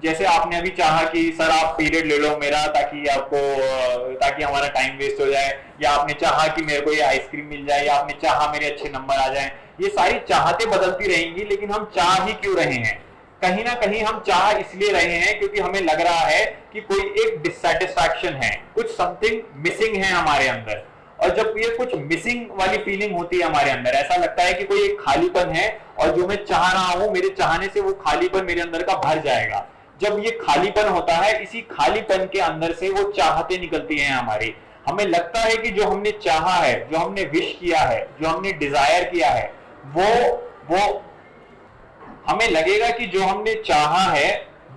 जैसे आपने अभी चाहा कि सर आप पीरियड ले लो मेरा ताकि हमारा टाइम वेस्ट हो जाए, या आपने चाहा कि मेरे को ये आइसक्रीम मिल जाए, या आपने चाहा मेरे अच्छे नंबर आ जाएं। ये सारी चाहतें बदलती रहेंगी, लेकिन हम चाह ही क्यों रहे हैं? कहीं ना कहीं हम चाह इसलिए रहे हैं क्योंकि हमें लग रहा है कि कोई एक डिससैटिस्फैक्शन है, कुछ समथिंग मिसिंग है हमारे अंदर। और जब ये कुछ मिसिंग वाली फीलिंग होती है हमारे अंदर, ऐसा लगता है कि कोई एक खालीपन है और जो मैं चाह रहा हूं, मेरे चाहने से वो खालीपन मेरे अंदर का भर जाएगा। जब ये खालीपन होता है, इसी खालीपन के अंदर से वो चाहते निकलती हैं हमारी। हमें लगता है कि जो हमने चाहा है, जो हमने विश किया है, जो हमने डिजायर किया है, वो हमें लगेगा कि जो हमने चाहा है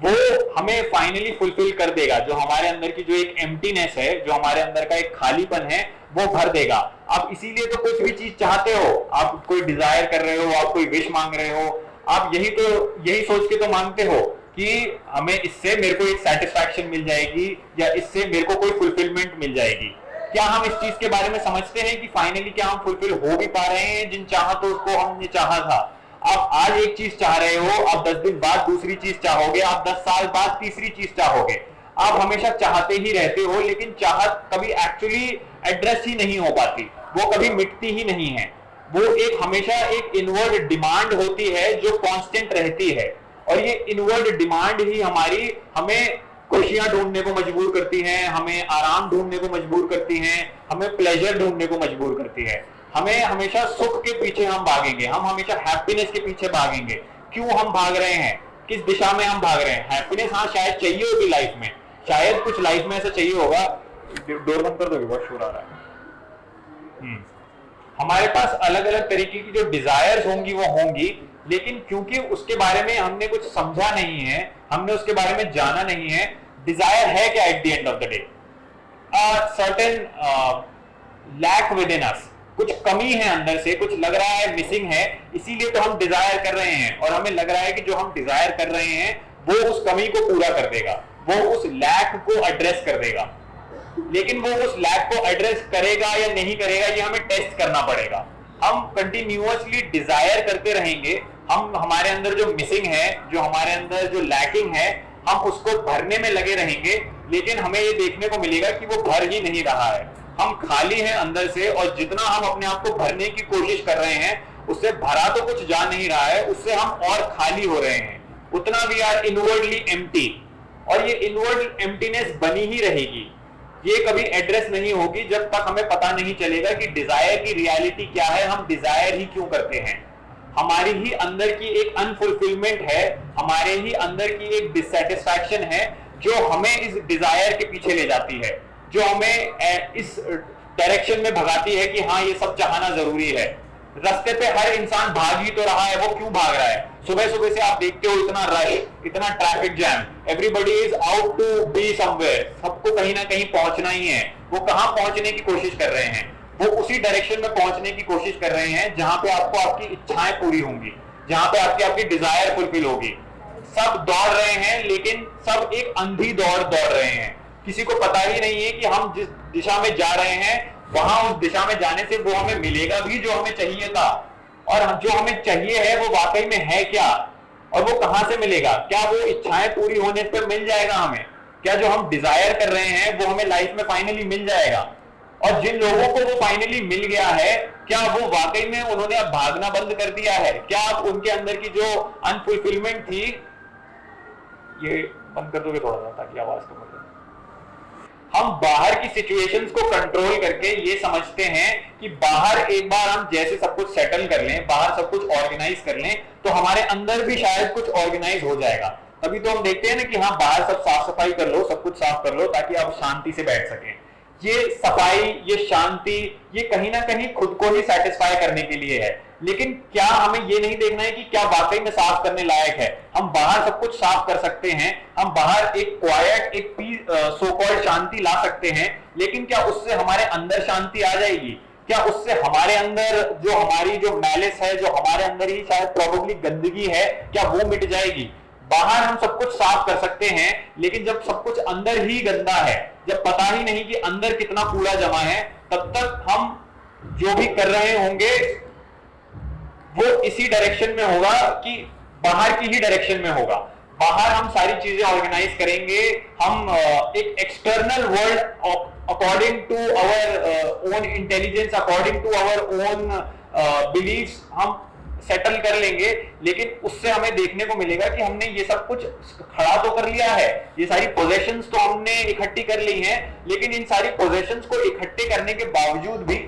वो हमें फाइनली फुलफिल कर देगा। जो हमारे अंदर की जो एक एम्प्टीनेस है, जो हमारे अंदर का एक खालीपन है, वो भर देगा। आप इसीलिए तो कुछ भी चीज चाहते हो, आप कोई डिजायर कर रहे हो, आप कोई विश मांग रहे हो, आप यही सोच के तो मांगते हो कि हमें इससे मेरे को एक सेटिस्फैक्शन मिल जाएगी या इससे मेरे को कोई फुलफिलमेंट मिल जाएगी। क्या हम इस चीज के बारे में समझते हैं कि फाइनली क्या हम फुलफिल हो भी पा रहे हैं जिन चाहतों को हमने चाहा था? आप आज एक चीज चाह रहे हो, आप 10 दिन बाद दूसरी चीज चाहोगे, आप 10 साल बाद तीसरी चीज चाहोगे। आप हमेशा चाहते ही रहते हो, लेकिन चाहत कभी एक्चुअली एड्रेस ही नहीं हो पाती, वो कभी मिटती ही नहीं है। वो एक हमेशा एक इनवर्ड डिमांड होती है जो कांस्टेंट रहती है, और ये इनवर्ड डिमांड ही हमें खुशियां ढूंढने को मजबूर करती हैं, हमें आराम ढूंढने को मजबूर करती हैं, हमें प्लेजर ढूंढने को मजबूर करती है। हमें हमेशा सुख के पीछे हम भागेंगे, हम हमेशा हैप्पीनेस के पीछे भागेंगे। क्यों हम भाग रहे हैं, किस दिशा में हम भाग रहे हैं? हैप्पीनेस हाँ शायद चाहिए होगी लाइफ में, शायद कुछ लाइफ में ऐसा चाहिए होगा। डोर बंद कर दोगे, बहुत शोर आ रहा है। हमारे पास अलग अलग तरीके की जो डिजायर्स होंगी वो होंगी, लेकिन क्योंकि उसके बारे में हमने कुछ समझा नहीं है, हमने उसके बारे में जाना नहीं है। डिजायर है क्या at the end of the day? Certain lack within us, कुछ कमी है अंदर से, कुछ लग रहा है मिसिंग है, इसीलिए तो हम डिजायर कर रहे हैं। और हमें लग रहा है कि जो हम डिजायर कर रहे हैं वो उस कमी को पूरा कर देगा, वो उस लैक को एड्रेस कर देगा। लेकिन वो उस लैक को एड्रेस करेगा या नहीं करेगा, ये हमें टेस्ट करना पड़ेगा। हम कंटिन्यूअसली डिजायर करते रहेंगे, हम हमारे अंदर जो मिसिंग है, जो हमारे अंदर जो लैकिंग है, हम उसको भरने में लगे रहेंगे, लेकिन हमें ये देखने को मिलेगा कि वो भर ही नहीं रहा है। हम खाली हैं अंदर से, और जितना हम अपने आप को भरने की कोशिश कर रहे हैं उससे भरा तो कुछ जा नहीं रहा है, उससे हम और खाली हो रहे हैं। उतना वी आर इनवर्डली एम्प्टी, और ये इनवर्ड एम्प्टीनेस बनी ही रहेगी, ये कभी एड्रेस नहीं होगी जब तक हमें पता नहीं चलेगा कि डिजायर की रियलिटी क्या है, हम डिजायर ही क्यों करते हैं। हमारी ही अंदर की एक अनफुलफिलमेंट है, हमारे ही अंदर की एक डिससैटिस्फैक्शन है जो हमें इस डिजायर के पीछे ले जाती है, जो हमें इस डायरेक्शन में भगाती है कि हाँ ये सब चाहना जरूरी है। रास्ते पे हर इंसान भाग ही तो रहा है, वो क्यों भाग रहा है? सुबह सुबह से आप देखते हो इतना रश, इतना traffic jam, everybody is out to be somewhere, सबको कहीं ना कहीं पहुंचना ही है। वो कहां पहुंचने की कोशिश कर रहे हैं? वो उसी डायरेक्शन में पहुंचने की कोशिश कर रहे हैं जहां पे आपको आपकी इच्छाएं पूरी होंगी, जहां पे आपकी डिजायर फुलफिल होगी। सब दौड़ रहे हैं, लेकिन सब एक अंधी दौड़ रहे हैं। किसी को पता ही नहीं है कि हम जिस दिशा में जा रहे हैं वहां उस दिशा में जाने से वो हमें मिलेगा भी जो हमें चाहिए था, और जो हमें चाहिए है वो वाकई में है क्या, और वो कहां से मिलेगा? क्या वो इच्छाएं पूरी होने पर मिल जाएगा हमें? क्या जो हम डिजायर कर रहे हैं वो हमें लाइफ में फाइनली मिल जाएगा? और जिन लोगों को वो फाइनली मिल गया है, क्या वो वाकई में उन्होंने अब भागना बंद कर दिया है? क्या अब उनके अंदर की जो अनफुलफिलमेंट थी, ये बंद कर दोगे थोड़ा सा ताकि आवाज कम हो जाए। हम बाहर की सिचुएशंस को कंट्रोल करके ये समझते हैं कि बाहर एक बार हम जैसे सब कुछ सेटल कर लें, बाहर सब कुछ ऑर्गेनाइज कर लें, तो हमारे अंदर भी शायद कुछ ऑर्गेनाइज हो जाएगा। तभी तो हम देखते हैं ना कि हाँ बाहर सब साफ सफाई कर लो, सब कुछ साफ कर लो ताकि आप शांति से बैठ सकें। ये सफाई, ये शांति, ये कहीं ना कहीं खुद को ही सेटिस्फाई करने के लिए है। लेकिन क्या हमें ये नहीं देखना है कि क्या वाकई में साफ करने लायक है? हम बाहर सब कुछ साफ कर सकते हैं, हम बाहर एक क्वाइट, एक पीस, सो कॉल्ड शांति ला सकते हैं, लेकिन क्या उससे हमारे अंदर शांति आ जाएगी? क्या उससे हमारे अंदर जो हमारी जो मैलिस है, जो हमारे अंदर ही शायद प्रोबेबली गंदगी है, क्या वो मिट जाएगी? बाहर हम सब कुछ साफ कर सकते हैं, लेकिन जब सब कुछ अंदर ही गंदा है, जब पता ही नहीं कि अंदर कितना कूड़ा जमा है, तब तक हम जो भी कर रहे होंगे वो इसी डायरेक्शन में होगा कि बाहर की ही डायरेक्शन में होगा। बाहर हम सारी चीजें ऑर्गेनाइज करेंगे, हम एक external world according to our own intelligence, according to our own believes हम सेटल कर लेंगे, लेकिन उससे हमें देखने को मिलेगा कि हमने ये सब कुछ खड़ा तो कर लिया है, ये सारी पोजेशंस तो हमने इकट्ठी कर ली हैं, लेकिन इन सारी पोजेशंस को इकट्ठे करने के बावजूद भी,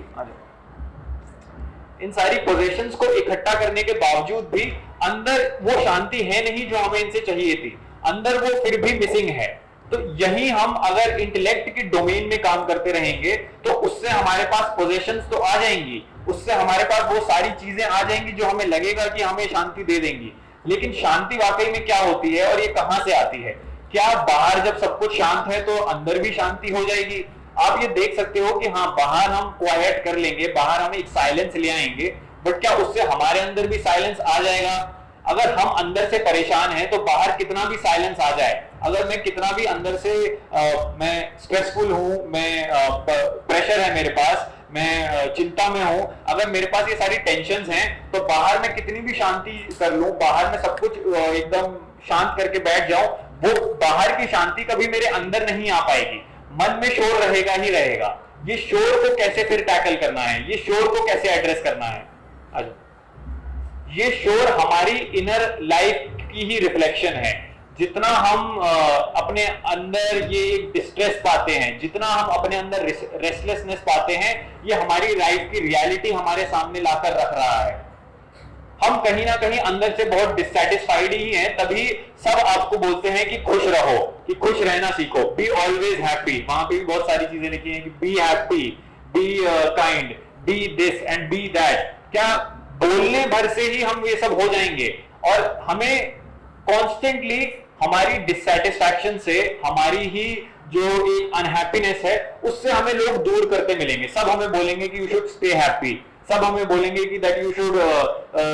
इन सारी पोजेशंस को इकट्ठा करने के बावजूद भी अंदर वो शांति है नहीं जो हमें इनसे चाहिए थी, अंदर वो फिर भी मिसिंग है। तो यही हम अगर इंटेलेक्ट के डोमेन में काम करते रहेंगे तो उससे हमारे पास पोजेशंस तो आ जाएंगी, उससे हमारे पास वो सारी चीजें आ जाएंगी जो हमें लगेगा कि हमें शांति दे देंगी। लेकिन शांति वाकई में क्या होती है और ये कहां से आती है? क्या बाहर जब सब कुछ शांत है तो अंदर भी शांति हो जाएगी? आप ये देख सकते हो कि हाँ बाहर हम क्वाइट कर लेंगे, बाहर हम एक साइलेंस ले आएंगे, बट क्या उससे हमारे अंदर भी साइलेंस आ जाएगा? अगर हम अंदर से परेशान हैं तो बाहर कितना भी साइलेंस आ जाए, अगर मैं कितना भी अंदर से मैं स्ट्रेसफुल हूं, मैं प्रेशर है मेरे पास, मैं चिंता में हूं, अगर मेरे पास ये सारी टेंशन्स हैं तो बाहर मैं कितनी भी शांति कर लूं, बाहर में सब कुछ एकदम शांत करके बैठ जाऊं, वो बाहर की शांति कभी मेरे अंदर नहीं आ पाएगी, मन में शोर रहेगा ही रहेगा। ये शोर को कैसे फिर टैकल करना है, ये शोर को कैसे एड्रेस करना है? ये शोर हमारी इनर लाइफ की ही रिफ्लेक्शन है। जितना हम अपने अंदर ये डिस्ट्रेस पाते हैं, जितना हम अपने अंदर रेस्टलेसनेस पाते हैं, ये हमारी लाइफ की रियलिटी हमारे सामने लाकर रख रहा है। हम कहीं ना कहीं अंदर से बहुत डिससैटिस्फाइड ही हैं, तभी सब आपको बोलते हैं कि खुश रहो, कि खुश रहना सीखो, बी ऑलवेज हैप्पी। वहां पे भी बहुत सारी चीजें लिखी हैं कि be happy, be kind, be this and be that. क्या बोलने भर से ही हम ये सब हो जाएंगे? और हमें कॉन्स्टेंटली हमारी डिससैटिस्फैक्शन से, हमारी ही जो एक अनहैप्पीनेस है, उससे हमें लोग दूर करते मिलेंगे। सब हमें बोलेंगे कि यू शुड स्टे हैप्पी, सब हमें बोलेंगे कि that you should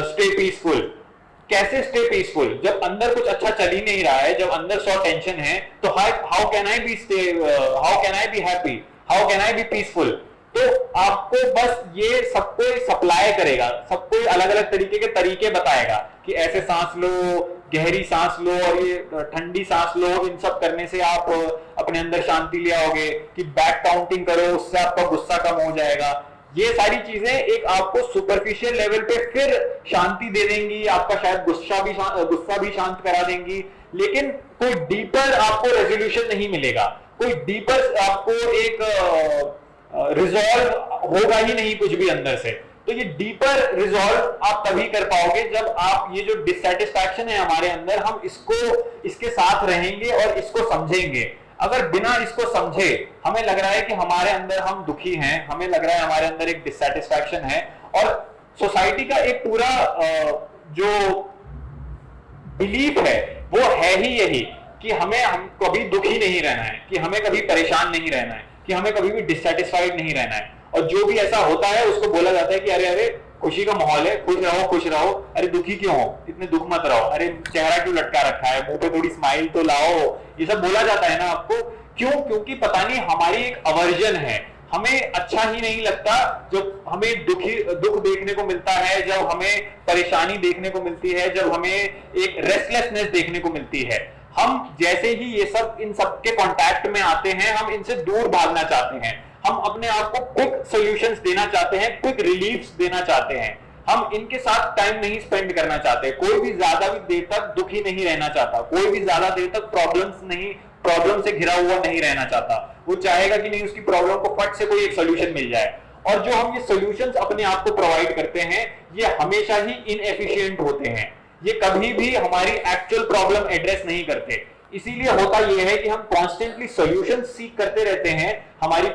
stay peaceful. कैसे स्टे पीसफुल जब अंदर कुछ अच्छा चल ही नहीं रहा है, जब अंदर 100 टेंशन है, तो how can I be happy, how can I be peaceful? तो आपको बस ये सबको सप्लाई करेगा, सबको अलग अलग तरीके के तरीके बताएगा कि ऐसे सांस लो, गहरी सांस लो और ये ठंडी सांस लो, इन सब करने से आप अपने अंदर शांति ले आओगे, कि बैक काउंटिंग करो, उससे आपका गुस्सा कम हो जाएगा। ये सारी चीजें एक आपको सुपरफिशियल लेवल पे फिर शांति दे देंगी, आपका शायद गुस्सा भी शांत करा देंगी, लेकिन कोई डीपर आपको रेजोल्यूशन नहीं मिलेगा, कोई डीपर आपको एक रिजॉल्व होगा ही नहीं कुछ भी अंदर से। तो ये डीपर रिजॉल्व आप तभी कर पाओगे जब आप ये जो डिससैटिस्फैक्शन है हमारे अंदर, हम इसके साथ रहेंगे और इसको समझेंगे। अगर बिना इसको समझे हमें लग रहा है कि हमारे अंदर हम दुखी हैं, हमें लग रहा है हमारे अंदर एक डिससैटिस्फैक्शन है, और सोसाइटी का एक पूरा जो बिलीफ है वो है ही यही कि हम कभी दुखी नहीं रहना है, कि हमें कभी परेशान नहीं रहना है, कि हमें कभी भी डिससैटिस्फाइड नहीं रहना है। और जो भी ऐसा होता है उसको बोला जाता है कि अरे अरे खुशी का माहौल है, खुश रहो, अरे दुखी क्यों हो, इतने दुख मत रहो, अरे चेहरा क्यों लटका रखा है, मुंह पे थोड़ी स्माइल तो लाओ, ये सब बोला जाता है ना आपको। क्यों? क्योंकि पता नहीं हमारी एक अवर्जन है, हमें अच्छा ही नहीं लगता जब हमें दुख देखने को मिलता है, जब हमें परेशानी देखने को मिलती है, जब हमें एक रेस्टलेसनेस देखने को मिलती है। हम जैसे ही ये सब इन सब के कांटेक्ट में आते हैं, हम इनसे दूर भागना चाहते हैं, हम अपने आप को क्विक सॉल्यूशंस देना चाहते हैं, क्विक रिलीफ्स देना चाहते हैं, हम इनके साथ टाइम नहीं स्पेंड करना चाहते। कोई भी ज्यादा भी देर तक दुखी नहीं रहना चाहता, कोई भी ज्यादा देर तक प्रॉब्लम से घिरा हुआ नहीं रहना चाहता। वो चाहेगा कि नहीं उसकी प्रॉब्लम को फट से कोई एक सोल्यूशन मिल जाए। और जो हम ये सॉल्यूशंस अपने आप को प्रोवाइड करते हैं, ये हमेशा ही इनएफिशिएंट होते हैं, ये कभी भी हमारी एक्चुअल प्रॉब्लम एड्रेस नहीं करते। इसीलिए होता यह है कि हम कॉन्स्टेंटली सॉल्यूशन सीख करते रहते हैं हमारी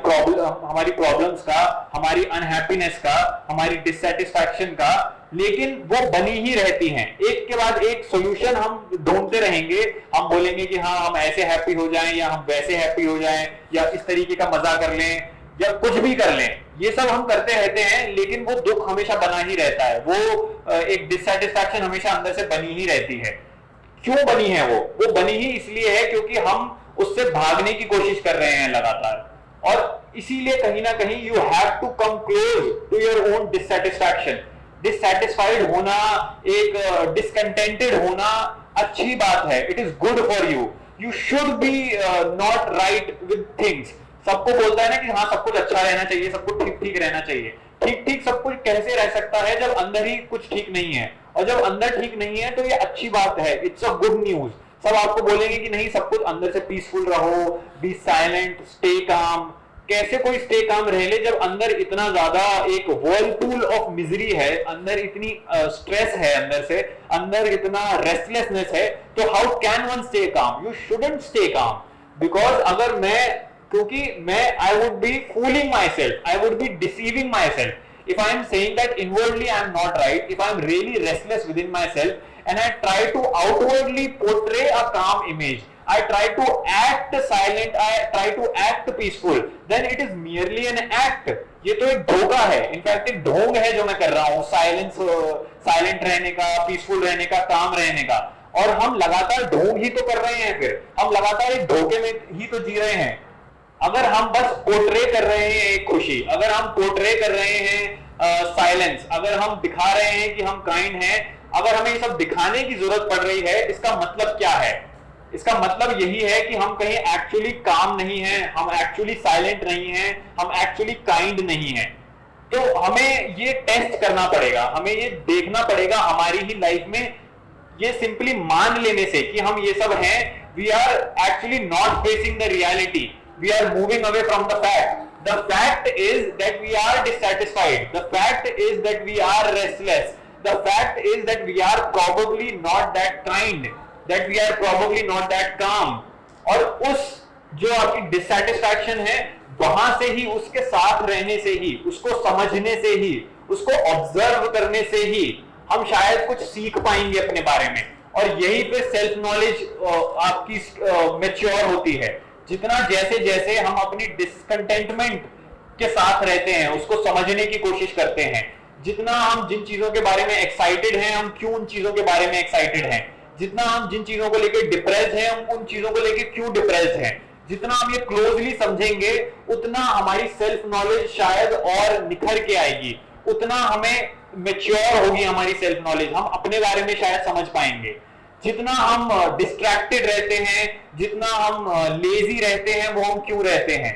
प्रॉब्लम्स का, हमारी अनहैप्पीनेस का, हमारी डिससैटिस्फैक्शन का, लेकिन वो बनी ही रहती हैं। एक के बाद एक सॉल्यूशन हम ढूंढते रहेंगे, हम बोलेंगे कि हाँ हम ऐसे हैप्पी हो जाएं, या हम वैसे हैप्पी हो जाएं, या इस तरीके का मजा कर लें, या कुछ भी कर लें। ये सब हम करते रहते हैं, लेकिन वो दुख हमेशा बना ही रहता है, वो एक डिससैटिस्फैक्शन हमेशा अंदर से बनी ही रहती है। क्यों बनी है? वो बनी ही इसलिए है क्योंकि हम उससे भागने की कोशिश कर रहे हैं लगातार, और इसीलिए कहीं ना कहीं you have to come close to your own dissatisfaction. Dissatisfied होना, एक डिसकंटेंटेड होना अच्छी बात है, it is good for you. You should be not right with things. सबको बोलता है ना कि हाँ सब कुछ अच्छा रहना चाहिए, सब कुछ ठीक ठीक रहना चाहिए। ठीक ठीक सब कुछ कैसे रह सकता है जब अंदर ही कुछ ठीक नहीं है? और जब अंदर ठीक नहीं है तो ये अच्छी बात है, इट्स अ गुड न्यूज। सब आपको बोलेंगे कि नहीं सब कुछ अंदर से पीसफुल रहो, बी साइलेंट, स्टे काम। कैसे कोई स्टे काम रह ले जब अंदर इतना ज्यादा एक व्हर्लपूल ऑफ मिजरी है, अंदर इतनी स्ट्रेस है, अंदर इतना रेस्टलेसनेस है, तो how can one stay calm? You shouldn't stay calm, because क्योंकि I would be fooling myself, I would be deceiving myself if I am saying that inwardly I am not right, if I am really restless within myself and I try to outwardly portray a calm image, I try to act silent, I try to act peaceful, then it is merely an act. ये तो एक धोखा है, in fact एक ढोंग है जो मैं कर रहा हूँ, साइलेंट रहने का, पीसफुल रहने का, काम रहने का, और हम लगातार ढोंग ही तो कर रहे हैं, फिर हम लगातार एक धोखे में ही तो जी रहे हैं। अगर हम बस पोर्ट्रे कर रहे हैं एक खुशी, अगर हम पोर्ट्रे कर रहे हैं साइलेंस, अगर हम दिखा रहे हैं कि हम काइंड हैं, अगर हमें ये सब दिखाने की जरूरत पड़ रही है, इसका मतलब क्या है? इसका मतलब यही है कि हम कहीं एक्चुअली काम नहीं है, हम एक्चुअली साइलेंट नहीं है, हम एक्चुअली काइंड नहीं है। तो हमें ये टेस्ट करना पड़ेगा, हमें ये देखना पड़ेगा हमारी ही लाइफ में। ये सिंपली मान लेने से कि हम ये सब हैं, we are actually not facing the reality, we are moving away from the fact. The fact is that we are dissatisfied. The fact is that we are restless. The fact is that we are probably not that kind. That we are probably not that calm. और उस जो आपकी dissatisfaction है, वहां से ही, उसके साथ रहने से ही, उसको समझने से ही, उसको ऑब्जर्व करने से ही हम शायद कुछ सीख पाएंगे अपने बारे में। और यही फिर सेल्फ नॉलेज आपकी मैच्योर होती है। जितना जैसे जैसे हम अपनी डिसकंटेंटमेंट के साथ रहते हैं, उसको समझने की कोशिश करते हैं, जितना हम जिन चीजों के बारे में एक्साइटेड हैं, हम क्यों उन चीजों के बारे में एक्साइटेड हैं, जितना हम जिन चीजों को लेकर डिप्रेस्ड हैं, हम उन चीजों को लेकर क्यों डिप्रेस्ड हैं, जितना हम ये क्लोजली समझेंगे, उतना हमारी सेल्फ नॉलेज शायद और निखर के आएगी, उतना हमें मैच्योर होगी हमारी सेल्फ नॉलेज, हम अपने बारे में शायद समझ पाएंगे। जितना हम डिस्ट्रैक्टेड रहते हैं, जितना हम लेजी रहते हैं, वो हम क्यों रहते हैं,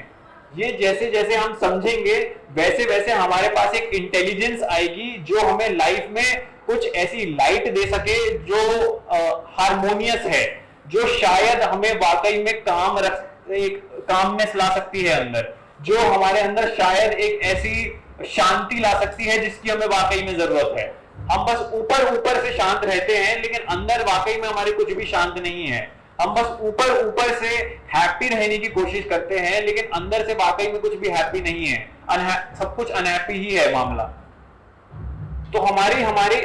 ये जैसे जैसे हम समझेंगे, वैसे वैसे हमारे पास एक इंटेलिजेंस आएगी जो हमें लाइफ में कुछ ऐसी लाइट दे सके जो हार्मोनियस है, जो शायद हमें वाकई में एक कामनेस ला सकती है अंदर, जो हमारे अंदर शायद एक ऐसी शांति ला सकती है जिसकी हमें वाकई में जरूरत है। हम बस ऊपर ऊपर से शांत रहते हैं, लेकिन अंदर वाकई में हमारे कुछ भी शांत नहीं है। हम बस ऊपर ऊपर से हैप्पी रहने की कोशिश करते हैं, लेकिन अंदर से वाकई में कुछ भी हैप्पी नहीं है, सब कुछ अनहैप्पी ही है मामला। तो हमारी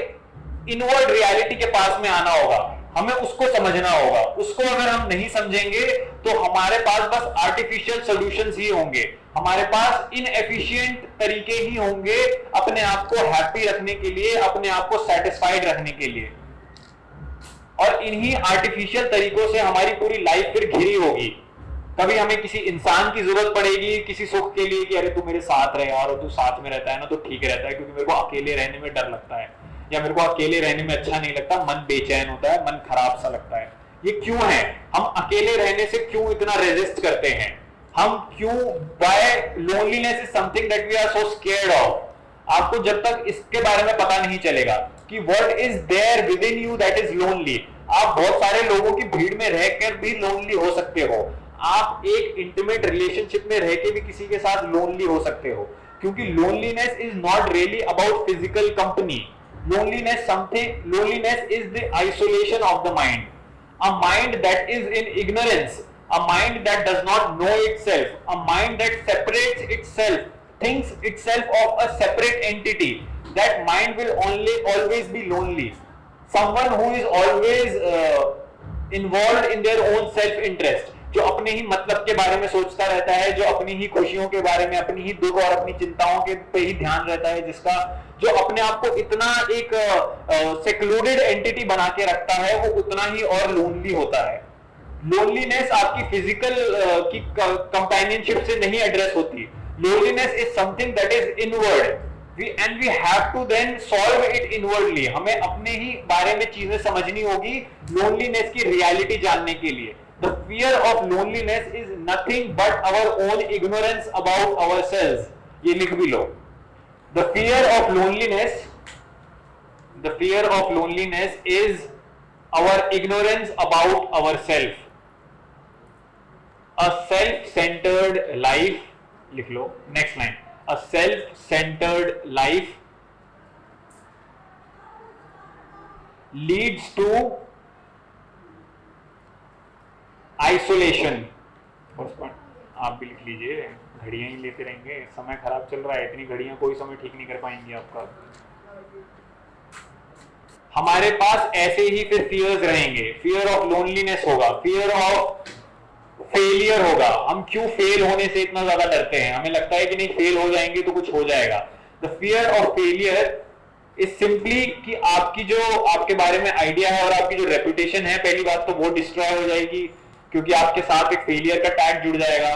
इनवर्ड रियलिटी के पास में आना होगा, हमें उसको समझना होगा। उसको अगर हम नहीं समझेंगे तो हमारे पास बस आर्टिफिशियल सॉल्यूशंस ही होंगे, हमारे पास इनएफिशिएंट तरीके ही होंगे अपने आप को हैप्पी रखने के लिए, अपने आप को सेटिस्फाइड रखने के लिए। और इन्हीं आर्टिफिशियल तरीकों से हमारी पूरी लाइफ फिर घिरी होगी। कभी हमें किसी इंसान की जरूरत पड़ेगी किसी सुख के लिए कि अरे तू मेरे साथ रहे यार, और तू साथ में रहता है ना तो ठीक रहता है, क्योंकि मेरे को अकेले रहने में डर लगता है, या मेरे को अकेले रहने में अच्छा नहीं लगता, मन बेचैन होता है, मन खराब सा लगता है। ये क्यों है? हम अकेले रहने से क्यों इतना रेजिस्ट करते हैं? हम क्यों, why loneliness is something that we are so scared of. आपको जब तक इसके बारे में पता नहीं चलेगा कि what is there within you that is lonely, आप बहुत सारे लोगों की भीड़ में रहकर भी लोनली हो सकते हो। आप एक इंटीमेट रिलेशनशिप में रह के भी किसी के साथ लोनली हो सकते हो, क्योंकि loneliness is not really about physical company. Loneliness is the isolation of the mind, a mind that is in ignorance, a mind that does not know itself, a mind that separates itself, thinks itself of a separate entity. That mind will always be lonely. Someone who is always involved in their own self-interest, जो अपने ही मतलब के बारे में सोचता रहता है, जो अपनी ही खुशियों के बारे में, अपनी ही दुख और अपनी चिंताओं के पे ही ध्यान रहता है, जिसका जो अपने आप को इतना एक सेक्लूडेड एंटिटी बना के रखता है, वो उतना ही और लोनली होता है। लोनलीनेस आपकी फिजिकल की कंपेनियनशिप से नहीं एड्रेस होती। Loneliness is something that is inward and we have to then solve it inwardly. हमें अपने ही बारे में चीजें समझनी होगी लोनलीनेस की रियलिटी जानने के लिए। The fear of loneliness is nothing but our own ignorance about ourselves. ये लिख भी लो। The fear of loneliness is our ignorance about ourselves. A self-centered life, लिख लो next line. A self-centered life leads to isolation. आप भी लिख लीजिए, घड़ियां ही लेते रहेंगे, समय खराब चल रहा है, इतनी घड़ियां कोई समय ठीक नहीं कर पाएंगी आपका। हमारे पास ऐसे ही फिर फियर्स रहेंगे, फियर ऑफ लोनलीनेस होगा, फियर ऑफ फेलियर होगा। हम क्यों फेल होने से इतना ज्यादा डरते हैं? हमें लगता है कि नहीं फेल हो जाएंगे तो कुछ हो जाएगा। The fear of failure is simply कि आपकी जो आपके बारे में आइडिया है और आपकी जो रेपुटेशन है, पहली बात तो वो डिस्ट्रॉय हो जाएगी, क्योंकि आपके साथ एक फेलियर का टैग जुड़ जाएगा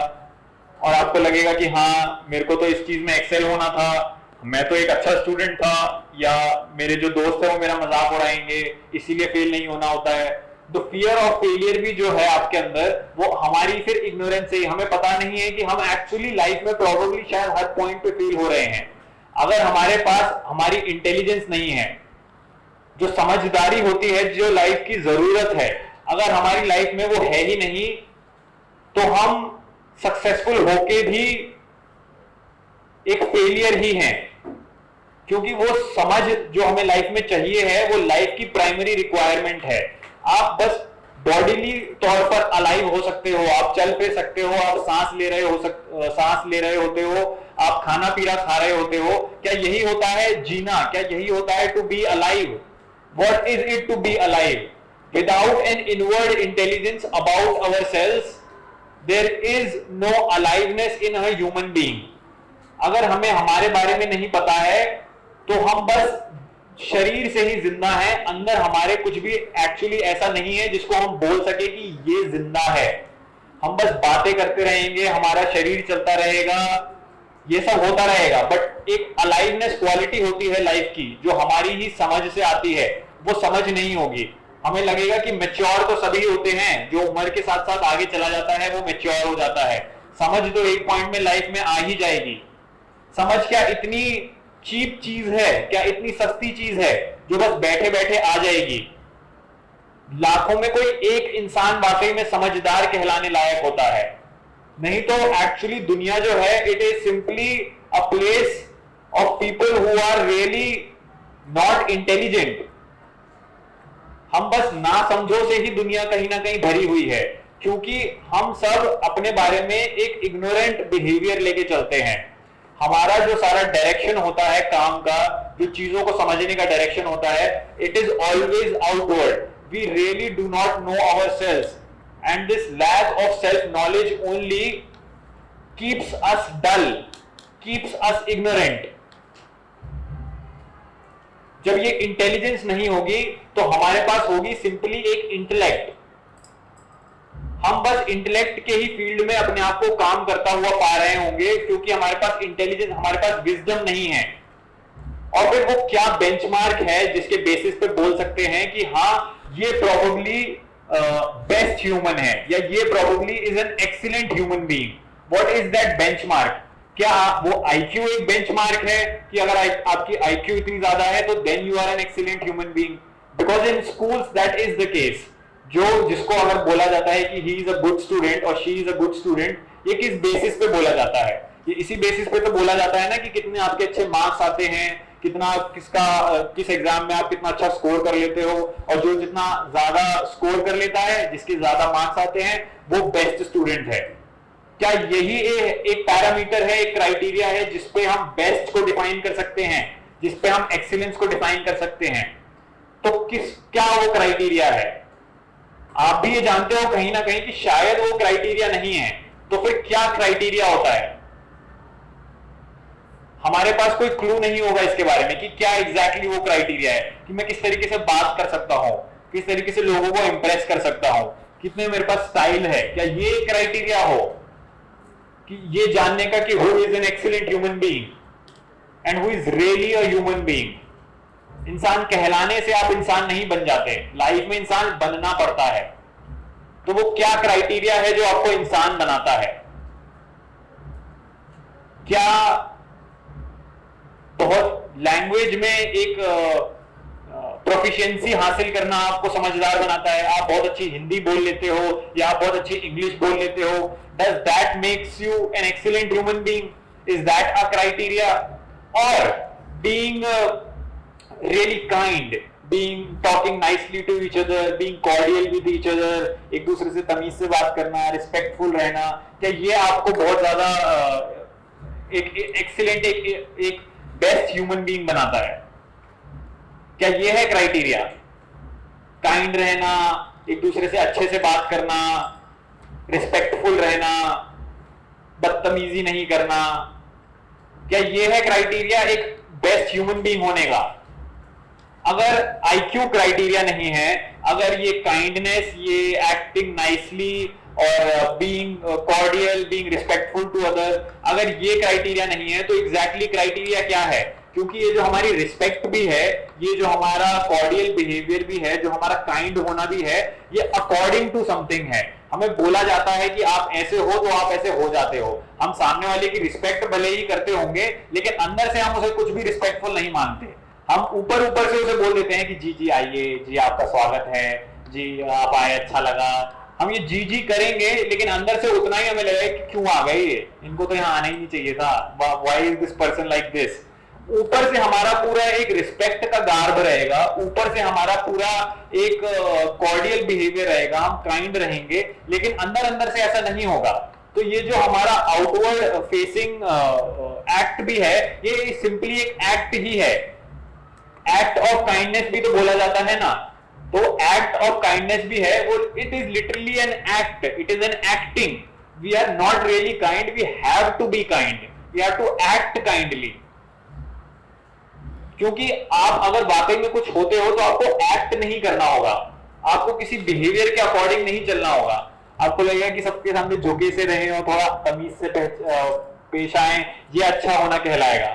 और आपको लगेगा कि हाँ मेरे को तो इस चीज में एक्सेल होना था, मैं तो एक अच्छा स्टूडेंट था, या मेरे जो दोस्त है वो मेरा मजाक उड़ाएंगे इसीलिए फेल नहीं होना होता है। तो फियर ऑफ फेलियर भी जो है आपके अंदर, वो हमारी फिर इग्नोरेंस से, हमें पता नहीं है कि हम एक्चुअली लाइफ में प्रोबेबली शायद हर पॉइंट पे फेल हो रहे हैं। अगर हमारे पास हमारी इंटेलिजेंस नहीं है, जो समझदारी होती है, जो लाइफ की जरूरत है, अगर हमारी लाइफ में वो है ही नहीं, तो हम सक्सेसफुल होके भी एक फेलियर ही हैं, क्योंकि वो समझ जो हमें लाइफ में चाहिए है वो लाइफ की प्राइमरी रिक्वायरमेंट है। आप बस बॉडीली तौर पर अलाइव हो सकते हो, आप चल फिर सकते हो, आप सांस ले रहे होते हो, आप खाना पीना खा रहे होते हो। क्या यही होता है जीना? क्या यही होता है to be alive? What is it to be alive? Without an inward intelligence about ourselves there is no aliveness in a human being. अगर हमें हमारे बारे में नहीं पता है तो हम बस शरीर से ही जिंदा है, अंदर हमारे कुछ भी एक्चुअली ऐसा नहीं है जिसको हम बोल सके कि ये जिंदा है। हम बस बातें करते रहेंगे, हमारा शरीर चलता रहेगा, ये सब होता रहेगा, बट एक अलाइवनेस क्वालिटी होती है लाइफ की जो हमारी ही समझ से आती है, वो समझ नहीं होगी। हमें लगेगा कि मैच्योर तो सभी होते हैं, जो उम्र के साथ साथ आगे चला जाता है वो मैच्योर हो जाता है। समझ तो एक पॉइंट में लाइफ में आ ही जाएगी। समझ क्या इतनी चीप चीज है, क्या इतनी सस्ती चीज है जो बस बैठे बैठे आ जाएगी? लाखों में कोई एक इंसान वाकई में समझदार कहलाने लायक होता है, नहीं तो एक्चुअली दुनिया जो है it is simply a place of people who are really not intelligent. हम बस ना समझो से ही दुनिया कहीं ना कहीं भरी हुई है, क्योंकि हम सब अपने बारे में एक इग्नोरेंट बिहेवियर लेके चलते हैं। हमारा जो सारा डायरेक्शन होता है काम का, जो चीजों को समझने का डायरेक्शन होता है, it is always outward. We really do not know ourselves, and this lack of self knowledge only keeps us dull, keeps us ignorant. जब ये इंटेलिजेंस नहीं होगी तो हमारे पास होगी सिंपली एक इंटेलेक्ट। हम बस इंटेलेक्ट के ही फील्ड में अपने आप को काम करता हुआ पा रहे होंगे, क्योंकि हमारे पास इंटेलिजेंस, हमारे पास विजडम नहीं है। और फिर वो क्या बेंचमार्क है जिसके बेसिस पे बोल सकते हैं कि हाँ ये प्रोबेबली बेस्ट ह्यूमन है, या ये probably is an excellent human being. What is that benchmark? क्या वो आईक्यू एक बेंचमार्क है कि अगर आपकी आईक्यू इतनी ज्यादा है तो then you are an excellent human being? Because in schools that is the case. जिसको अगर बोला जाता है कि he is a good student और she is a good student, ये किस बेसिस पे बोला जाता है? ये इसी बेसिस पे तो बोला जाता है ना कि कितने आपके अच्छे मार्क्स आते हैं, कितना किस एग्जाम में आप कितना अच्छा स्कोर कर लेते हो, और जो जितना ज्यादा स्कोर कर लेता है, जिसके ज्यादा मार्क्स आते हैं, वो बेस्ट स्टूडेंट है। क्या यही एक पैरामीटर है, एक क्राइटेरिया है जिसपे हम बेस्ट को डिफाइन कर सकते हैं, जिसपे हम एक्सीलेंस को डिफाइन कर सकते हैं? तो क्या वो क्राइटेरिया है? आप भी ये जानते हो कहीं ना कहीं कि शायद वो क्राइटेरिया नहीं है। तो फिर क्या क्राइटेरिया होता है? हमारे पास कोई क्लू नहीं होगा इसके बारे में कि क्या एग्जैक्टली वो क्राइटेरिया है, कि मैं किस तरीके से बात कर सकता हूं, किस तरीके से लोगों को इंप्रेस कर सकता हूं, कितने मेरे पास स्टाइल है। क्या ये क्राइटेरिया हो कि ये जानने का कि who is an excellent human being and who is really a human being? इंसान कहलाने से आप इंसान नहीं बन जाते, लाइफ में इंसान बनना पड़ता है। तो वो क्या क्राइटेरिया है जो आपको इंसान बनाता है? क्या बहुत लैंग्वेज में एक प्रोफिशिएंसी हासिल करना आपको समझदार बनाता है? आप बहुत अच्छी हिंदी बोल लेते हो या आप बहुत अच्छी इंग्लिश बोल लेते हो, does that makes you N excellent human being? Is that a criteria? और being really kind, talking nicely to each other, being cordial with each other, एक दूसरे से तमीज से बात करना, रिस्पेक्टफुल रहना, क्या ये आपको बहुत ज्यादा एक एक्सीलेंट, एक बेस्ट ह्यूमन बीइंग बनाता है? क्या ये है क्राइटेरिया? काइंड रहना, एक दूसरे से अच्छे से बात करना, रिस्पेक्टफुल रहना, बदतमीजी नहीं करना, क्या ये है क्राइटेरिया एक बेस्ट ह्यूमन बीइंग होने का? अगर आईक्यू क्राइटेरिया नहीं है, अगर ये काइंडनेस, ये एक्टिंग नाइसली और being cordial, being respectful to other, अगर ये क्राइटेरिया नहीं है, तो एग्जैक्टली क्राइटेरिया क्या है? क्योंकि ये जो हमारी रिस्पेक्ट भी है, ये जो हमारा कॉर्डियल बिहेवियर भी है, जो हमारा काइंड होना भी है, ये अकॉर्डिंग टू समथिंग है। हमें बोला जाता है कि आप ऐसे हो तो आप ऐसे हो जाते हो। हम सामने वाले की रिस्पेक्ट भले ही करते होंगे, लेकिन अंदर से हम उसे कुछ भी रिस्पेक्टफुल नहीं मानते। हम ऊपर ऊपर से उसे बोल देते हैं कि जी जी आइए, जी आपका स्वागत है, जी आप आए, अच्छा लगा। हम ये जी जी करेंगे, लेकिन अंदर से उतना ही हमें लगेगा कि क्यों आ गए ये, इनको तो यहाँ आना ही नहीं चाहिए था, why is this person like this. ऊपर से हमारा पूरा एक रिस्पेक्ट का गार्ब रहेगा, ऊपर से हमारा पूरा एक कॉर्डियल बिहेवियर रहेगा, हम काइंड रहेंगे, लेकिन अंदर अंदर से ऐसा नहीं होगा। तो ये जो हमारा आउटवर्ड फेसिंग एक्ट भी है, ये सिंपली एक एक्ट ही है। एक्ट ऑफ काइंडनेस भी तो बोला जाता है ना, तो एक्ट ऑफ काइंडनेस भी है वो, it is literally an act, it is an acting. We are not really kind, we have to be kind, we have to act kindly. क्योंकि आप अगर वाकई में कुछ होते हो तो आपको एक्ट नहीं करना होगा, आपको किसी बिहेवियर के अकॉर्डिंग नहीं चलना होगा। आपको लगेगा कि सबके सामने झुके से रहे और थोड़ा तमीज से पेश आए, ये अच्छा होना कहलाएगा।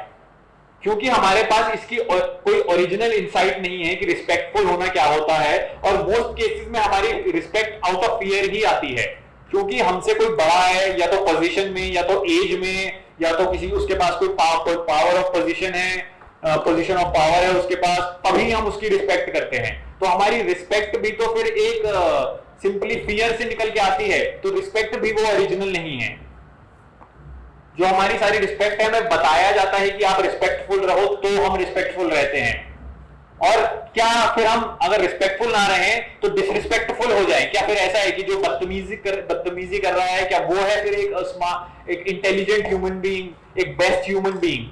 क्योंकि हमारे पास इसकी कोई ओरिजिनल इंसाइट नहीं है कि रिस्पेक्टफुल होना क्या होता है, और मोस्ट केसेस में हमारी रिस्पेक्ट आउट ऑफ फियर ही आती है। क्योंकि हमसे कोई बड़ा है, या तो पोजीशन में, या तो एज में, या तो किसी उसके पास कोई पावर ऑफ पोजीशन है, पोजीशन ऑफ पावर है उसके पास, तभी हम उसकी रिस्पेक्ट करते हैं। तो हमारी रिस्पेक्ट भी तो फिर एक सिंपली फियर से निकल के आती है, तो रिस्पेक्ट भी वो ओरिजिनल नहीं है। जो हमारी सारी रिस्पेक्ट है, हमें बताया जाता है कि आप रिस्पेक्टफुल रहो, तो हम रिस्पेक्टफुल रहते हैं। और क्या फिर हम अगर रिस्पेक्टफुल ना रहे तो डिसरिस्पेक्टफुल हो जाए? क्या फिर ऐसा है कि जो बदतमीजी कर रहा है, क्या वो है फिर एक इंटेलिजेंट ह्यूमन बीइंग, एक बेस्ट ह्यूमन बीइंग?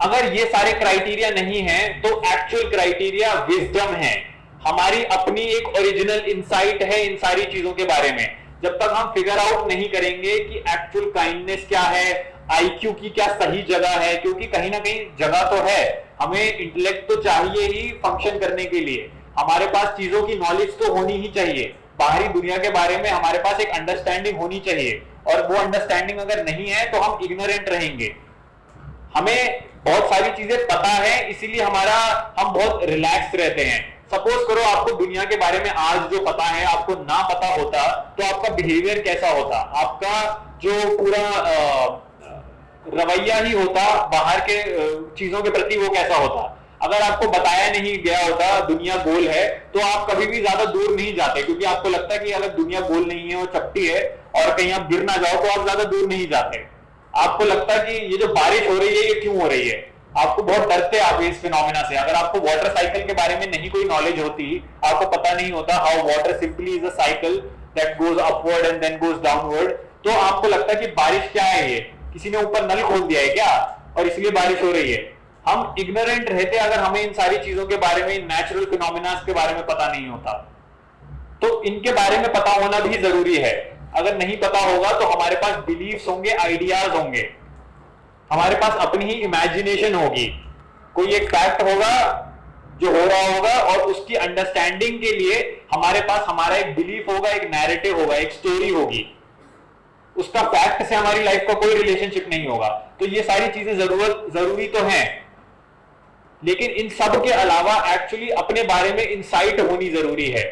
अगर ये सारे क्राइटेरिया नहीं है, तो एक्चुअल क्राइटेरिया विजडम है, हमारी अपनी एक ओरिजिनल इंसाइट है इन सारी चीजों के बारे में। जब तक हम फिगर आउट नहीं करेंगे कि एक्चुअल काइंडनेस क्या है, आईक्यू की क्या सही जगह है, क्योंकि कहीं ना कहीं जगह तो है, हमें इंटेलेक्ट तो चाहिए ही फंक्शन करने के लिए, हमारे पास चीजों की नॉलेज तो होनी ही चाहिए, बाहरी दुनिया के बारे में हमारे पास एक अंडरस्टैंडिंग होनी चाहिए, और वो अंडरस्टैंडिंग अगर नहीं है तो हम इग्नोरेंट रहेंगे। हमें बहुत सारी चीजें पता है, इसीलिए हम बहुत रिलैक्स रहते हैं। सपोज करो आपको दुनिया के बारे में आज जो पता है, आपको ना पता होता तो आपका बिहेवियर कैसा होता, आपका जो पूरा रवैया ही होता बाहर के चीजों के प्रति, वो कैसा होता। अगर आपको बताया नहीं गया होता दुनिया गोल है, तो आप कभी भी ज्यादा दूर नहीं जाते, क्योंकि आपको लगता है कि अगर दुनिया गोल नहीं है, वो चपटी है, और कहीं आप गिर ना जाओ, तो आप ज्यादा दूर नहीं जाते। आपको लगता है कि ये जो बारिश हो रही है, ये क्यों हो रही है, आपको बहुत डरते आप इस फिनोमेना से। अगर आपको वाटर साइकिल के बारे में नहीं कोई नॉलेज होती, आपको पता नहीं होता how water simply is a cycle that goes upward and then goes downward, तो आपको लगता है कि बारिश क्या है, ये किसी ने ऊपर नल खोल दिया है क्या, और इसलिए बारिश हो रही है। हम इग्नोरेंट रहते अगर हमें इन सारी चीजों के बारे में, नेचुरल फिनोमेना के बारे में पता नहीं होता। तो इनके बारे में पता होना भी जरूरी है। अगर नहीं पता होगा तो हमारे पास बिलीव्स होंगे, आइडियाज होंगे, हमारे पास अपनी ही इमेजिनेशन होगी, कोई एक फैक्ट होगा जो हो रहा होगा, और उसकी अंडरस्टैंडिंग के लिए हमारे पास हमारा एक बिलीफ होगा, एक नैरेटिव होगा, एक स्टोरी होगी, उसका फैक्ट से हमारी लाइफ का कोई रिलेशनशिप नहीं होगा। तो ये सारी चीजें जरूरी तो हैं, लेकिन इन सब के अलावा एक्चुअली अपने बारे में इंसाइट होनी जरूरी है।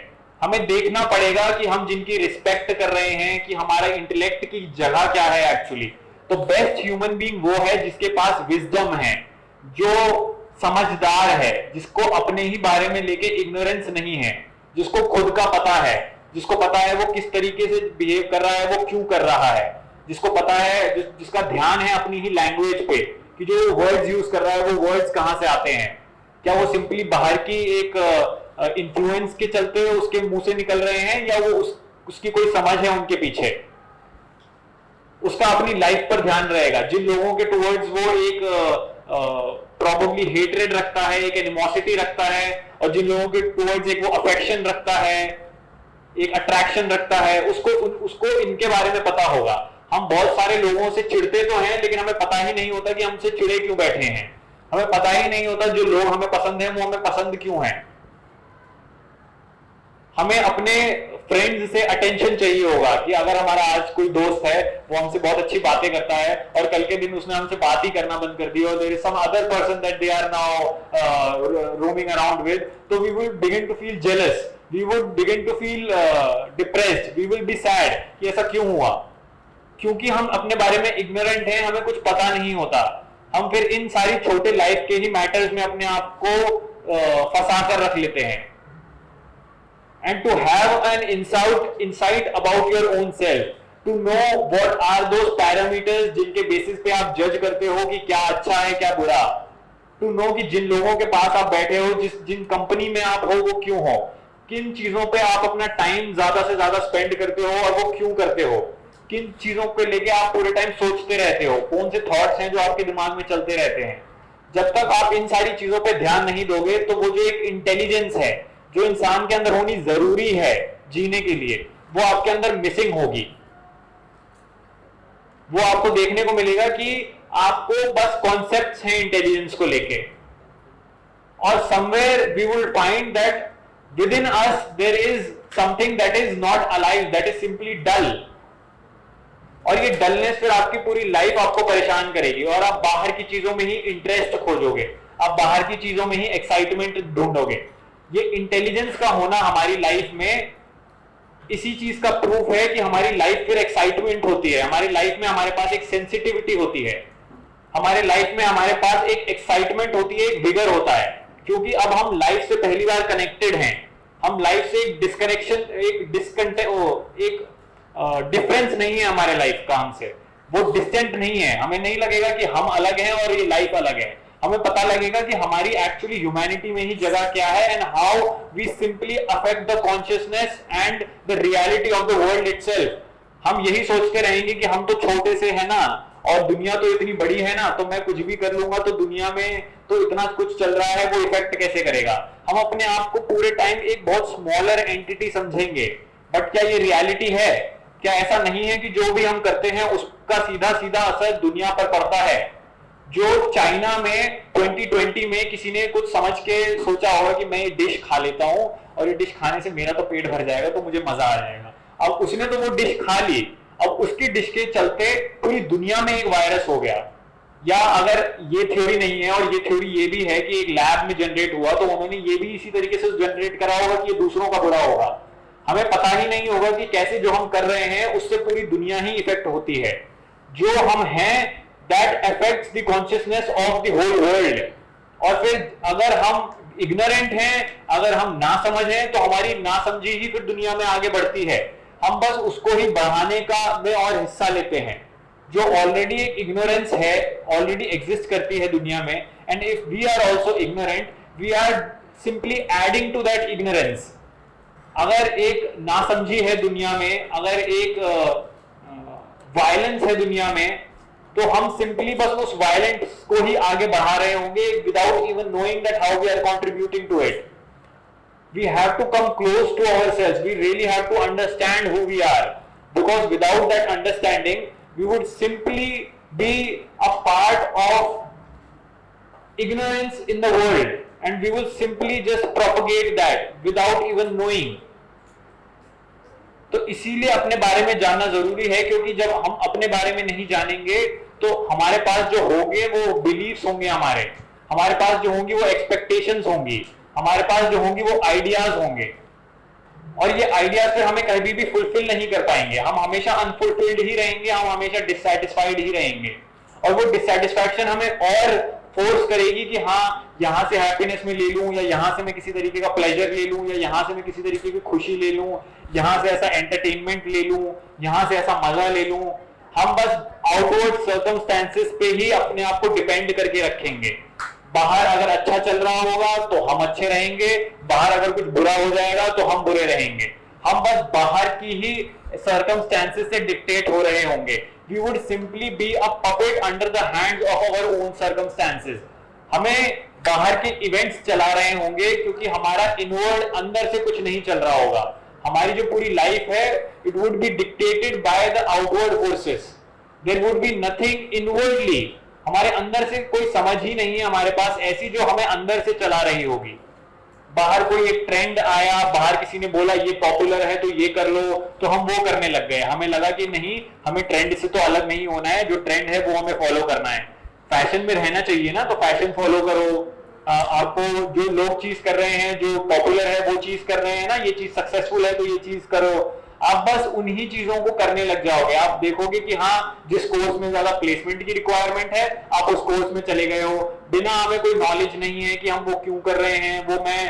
हमें देखना पड़ेगा कि हम जिनकी रिस्पेक्ट कर रहे हैं, कि हमारा इंटेलेक्ट की जगह क्या है एक्चुअली। तो बेस्ट ह्यूमन बीइंग वो है जिसके पास विजडम है, जो समझदार है, जिसको अपने ही बारे में लेके इग्नोरेंस नहीं है, जिसको खुद का पता है, जिसको पता है वो किस तरीके से बिहेव कर रहा है, वो क्यों कर रहा है, जिसको पता है, जिसका ध्यान है अपनी ही लैंग्वेज पे, कि जो वर्ड्स यूज कर रहा है वो वर्ड्स कहां से आते हैं, क्या वो सिंपली बाहर की एक इन्फ्लुएंस के चलते हुए उसके मुंह से निकल रहे हैं, या वो उसकी कोई समझ है उनके पीछे। उसका अपनी लाइफ पर ध्यान रहेगा। जिन लोगों के टुवर्ड्स वो एक प्रॉबेबली हेटरेड रखता है, एक एनिमोसिटी रखता है, और जिन लोगों के टुवर्ड्स एक वो अफेक्शन रखता है, एक अट्रैक्शन रखता है, उसको इनके बारे में पता होगा। हम बहुत सारे लोगों से चिढ़ते तो हैं, लेकिन हमें पता ही नहीं होता कि हमसे चिढ़े क्यों बैठे हैं। हमें पता ही नहीं होता जो लोग हमें पसंद हैं वो हमें पसंद क्यों हैं। हमें अपने फ्रेंड्स से अटेंशन चाहिए होगा कि अगर हमारा आज कोई दोस्त है, वो हमसे बहुत अच्छी बातें करता है और कल के दिन उसने हमसे बात ही करना बंद कर दी, और there is some other person that they are now roaming around with, तो we will begin to feel jealous, we would begin to feel depressed, we will be sad कि ऐसा क्यों हुआ, क्योंकि हम अपने बारे में इग्नोरेंट हैं, हमें कुछ पता नहीं होता। हम फिर इन सारी छोटे लाइफ के ही मैटर्स में अपने आप को फंसा कर रख लेते हैं। And to have an insight about your own self, to know what are those parameters जिनके बेसिस पे आप जज करते हो कि क्या अच्छा है क्या बुरा, to know कि जिन लोगों के पास आप बैठे हो, जिन कंपनी में आप हो वो क्यों हो, किन चीजों पे आप अपना टाइम ज्यादा से ज्यादा स्पेंड करते हो और वो क्यों करते हो, किन चीजों पे लेके आप पूरे टाइम सोचते रहते हो, कौन से थॉट्स हैं जो आपके दिमाग में चलते रहते हैं। जब तक आप इन सारी चीजों पे ध्यान नहीं दोगे तो वो जो एक इंटेलिजेंस है जो इंसान के अंदर होनी जरूरी है जीने के लिए, वो आपके अंदर मिसिंग होगी। वो आपको देखने को मिलेगा कि आपको बस कॉन्सेप्ट्स हैं इंटेलिजेंस को लेके, और somewhere we will find that within us there is something that is not alive, that is simply dull. और ये डलनेस फिर आपकी पूरी लाइफ आपको परेशान करेगी, और आप बाहर की चीजों में ही इंटरेस्ट खोजोगे, आप बाहर की चीजों में ही एक्साइटमेंट ढूंढोगे। ये इंटेलिजेंस का होना हमारी लाइफ में इसी चीज का प्रूफ है कि हमारी लाइफ फिर एक्साइटमेंट होती है, हमारी लाइफ में हमारे पास एक सेंसिटिविटी होती है, हमारे लाइफ में हमारे पास एक एक्साइटमेंट होती है, एक विगर होता है, क्योंकि अब हम लाइफ से पहली बार कनेक्टेड हैं। हम लाइफ से एक डिस्कनेक्शन, एक डिफरेंस नहीं है हमारे लाइफ का हमसे, वो डिस्टेंट नहीं है। हमें नहीं लगेगा कि हम अलग हैं और ये लाइफ अलग है। हमें पता लगेगा कि हमारी एक्चुअली ह्यूमैनिटी में ही जगह क्या है, and how we simply affect the consciousness and the reality of the world itself. हम यही सोचते रहेंगे कि हम तो छोटे से है ना, और दुनिया तो इतनी बड़ी है ना, तो मैं कुछ भी कर लूंगा तो दुनिया में तो इतना कुछ चल रहा है, वो इफेक्ट कैसे करेगा। हम अपने आप को पूरे टाइम एक बहुत स्मॉलर एंटिटी समझेंगे, बट क्या ये रियलिटी है? क्या ऐसा नहीं है कि जो भी हम करते हैं उसका सीधा सीधा असर दुनिया पर पड़ता है? जो चाइना में 2020 में किसी ने कुछ समझ के सोचा होगा कि मैं ये डिश खा लेता हूं और ये डिश खाने से मेरा तो पेट भर जाएगा, तो मुझे मजा आ जाएगा। अब उसने तो वो डिश खा ली, अब उसकी डिश के चलते पूरी दुनिया में एक वायरस हो गया। या अगर ये थ्योरी नहीं है, और ये थ्योरी ये भी है कि एक लैब में जनरेट हुआ, तो उन्होंने ये भी इसी तरीके से जनरेट करा होगा कि ये दूसरों का बुरा होगा। हमें पता ही नहीं होगा कि कैसे जो हम कर रहे हैं उससे पूरी दुनिया ही इफेक्ट होती है। जो हम हैं that affects the consciousness of the whole world। और फिर अगर हम इग्नोरेंट हैं, अगर हम ना समझ हैं, तो हमारी नासमझी ही फिर दुनिया में आगे बढ़ती है। हम बस उसको ही बढ़ाने का में और हिस्सा लेते हैं। जो ऑलरेडी एक इग्नोरेंस है, ऑलरेडी एग्जिस्ट करती है दुनिया में, and if we are also ignorant, we are simply adding to that ignorance. अगर एक नासमझी है दुनिया में, अगर एक वायलेंस है दुनिया में, तो हम सिंपली बस उस वायलेंस को ही आगे बढ़ा रहे होंगे without even knowing that how we are contributing to it. We have to come close to ourselves, we really have to understand who we are, because without that understanding we would simply be a part of ignorance in the world and we will simply just propagate that without even knowing। तो इसीलिए अपने बारे में जानना जरूरी है, क्योंकि जब हम अपने बारे में नहीं जानेंगे तो हमारे पास जो होंगे वो बिलीफ्स होंगे, हमारे पास जो होंगी वो एक्सपेक्टेशंस होंगी, हमारे पास जो होंगी वो आइडियाज होंगे, और ये आइडियाज फिर हमें कभी भी फुलफिल नहीं कर पाएंगे। हम हमेशा अनफुलफिल्ड ही रहेंगे, हम हमेशा डिससैटिस्फाइड ही रहेंगे, और वो डिससैटिस्फैक्शन हमें और फोर्स करेगी कि हाँ यहाँ से हैप्पीनेस में ले लूं, या यहाँ से मैं किसी तरीके का प्लेजर ले लूं, या यहाँ से मैं किसी तरीके की खुशी ले लूं, यहाँ से ऐसा एंटरटेनमेंट ले लूं, यहाँ से ऐसा मजा ले लूं। हम बस आउटवर्ड सर्कमस्टेंसेस पे ही अपने आप को डिपेंड करके रखेंगे। बाहर अगर अच्छा चल रहा होगा तो हम अच्छे रहेंगे, बाहर अगर कुछ बुरा हो जाएगा तो हम बुरे रहेंगे। हम बस बाहर की ही सर्कमस्टेंसेस से डिक्टेट हो रहे होंगे। We would simply be a puppet under the hands of our own circumstances। हमें बाहर के इवेंट्स चला रहे होंगे क्योंकि हमारा इनवर्ड अंदर से कुछ नहीं चल रहा होगा। हमारी जो पूरी लाइफ है it would be dictated by the outward forces, there would be nothing inwardly. हमारे अंदर से कोई समझ ही नहीं है हमारे पास ऐसी जो हमें अंदर से चला रही होगी। बाहर कोई एक ट्रेंड आया, बाहर किसी ने बोला ये पॉपुलर है तो ये कर लो, तो हम वो करने लग गए। हमें लगा कि नहीं, हमें ट्रेंड से तो अलग नहीं होना है, जो ट्रेंड है वो हमें फॉलो करना है। फैशन में रहना चाहिए ना, तो फैशन फॉलो करो। आपको जो लोग चीज कर रहे हैं, जो पॉपुलर है वो चीज कर रहे हैं ना, ये चीज सक्सेसफुल है तो ये चीज करो। आप बस उन्हीं चीजों को करने लग जाओगे। आप देखोगे कि हाँ, जिस कोर्स में ज्यादा प्लेसमेंट की रिक्वायरमेंट है आप उस कोर्स में चले गए हो, बिना हमें कोई नॉलेज नहीं है कि हम वो क्यों कर रहे हैं। वो मैं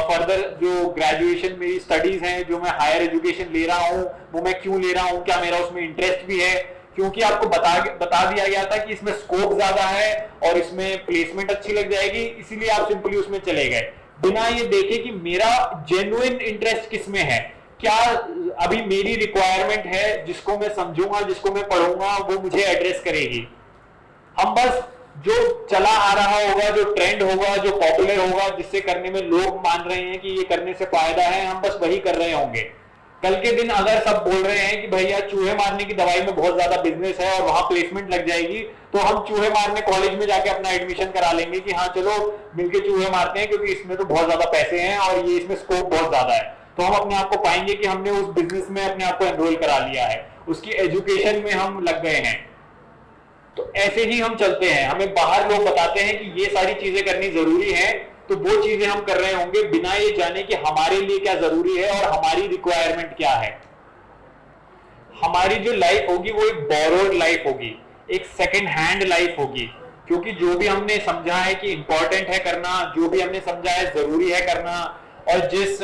फर्दर जो ग्रेजुएशन मेरी स्टडीज हैं, जो मैं हायर एजुकेशन ले रहा हूँ, वो मैं क्यों ले रहा हूँ, क्या मेरा उसमें इंटरेस्ट भी है? क्योंकि आपको बता दिया गया था कि इसमें स्कोप ज्यादा है और इसमें प्लेसमेंट अच्छी लग जाएगी, इसीलिए आप सिंपली उसमें चले गए, बिना ये देखे कि मेरा जेन्युइन इंटरेस्ट किसमें है। क्या अभी मेरी रिक्वायरमेंट है जिसको मैं समझूंगा, जिसको मैं पढ़ूंगा, वो मुझे एड्रेस करेगी। हम बस जो चला आ रहा होगा, जो ट्रेंड होगा, जो पॉपुलर होगा, जिससे करने में लोग मान रहे हैं कि ये करने से फायदा है, हम बस वही कर रहे होंगे। कल के दिन अगर सब बोल रहे हैं कि भैया चूहे मारने की दवाई में बहुत ज्यादा बिजनेस है और वहां प्लेसमेंट लग जाएगी, तो हम चूहे मारने कॉलेज में जाके अपना एडमिशन करा लेंगे कि हाँ चलो मिलके चूहे मारते हैं, क्योंकि इसमें तो बहुत ज्यादा पैसे हैं और ये इसमें स्कोप बहुत ज्यादा है। तो हम अपने आप को पाएंगे कि हमने उस बिजनेस में अपने आप को एनरोल करा लिया है, उसकी एजुकेशन में हम लग गए हैं। तो ऐसे ही हम चलते हैं। हमें बाहर लोग बताते हैं कि ये सारी चीजें करनी जरूरी है, तो वो चीजें हम कर रहे होंगे बिना ये जाने कि हमारे लिए क्या जरूरी है और हमारी रिक्वायरमेंट क्या है। हमारी जो लाइफ होगी वो एक बोरोड लाइफ होगी, एक सेकंड हैंड लाइफ होगी, क्योंकि जो भी हमने समझा है कि इंपॉर्टेंट है करना, जो भी हमने समझा है जरूरी है करना, और जिस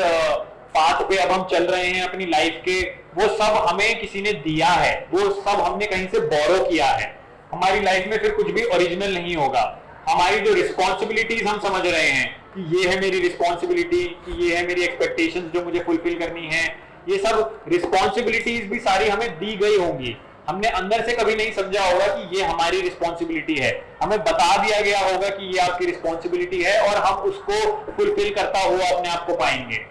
पाथ पे अब हम चल रहे हैं अपनी लाइफ के, वो सब हमें किसी ने दिया है, वो सब हमने कहीं से बोरो किया है। हमारी लाइफ में फिर कुछ भी ओरिजिनल नहीं होगा। हमारी जो रिस्पॉन्सिबिलिटीज हम समझ रहे हैं कि ये है मेरी रिस्पॉन्सिबिलिटी, कि ये है मेरी एक्सपेक्टेशंस जो मुझे फुलफिल करनी है, ये सब रिस्पॉन्सिबिलिटीज भी सारी हमें दी गई होंगी। हमने अंदर से कभी नहीं समझा होगा कि ये हमारी रिस्पॉन्सिबिलिटी है, हमें बता दिया गया होगा कि ये आपकी रिस्पॉन्सिबिलिटी है और हम उसको फुलफिल करता हुआ अपने आप को पाएंगे,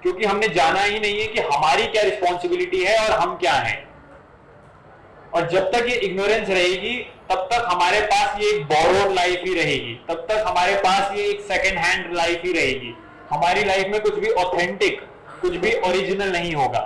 क्योंकि हमने जाना ही नहीं है कि हमारी क्या रिस्पॉन्सिबिलिटी है और हम क्या हैं। और जब तक ये इग्नोरेंस रहेगी तब तक हमारे पास ये एक बोरोड लाइफ ही रहेगी, तब तक हमारे पास ये एक सेकंड हैंड लाइफ ही रहेगी। हमारी लाइफ में कुछ भी ऑथेंटिक, कुछ भी ओरिजिनल नहीं होगा।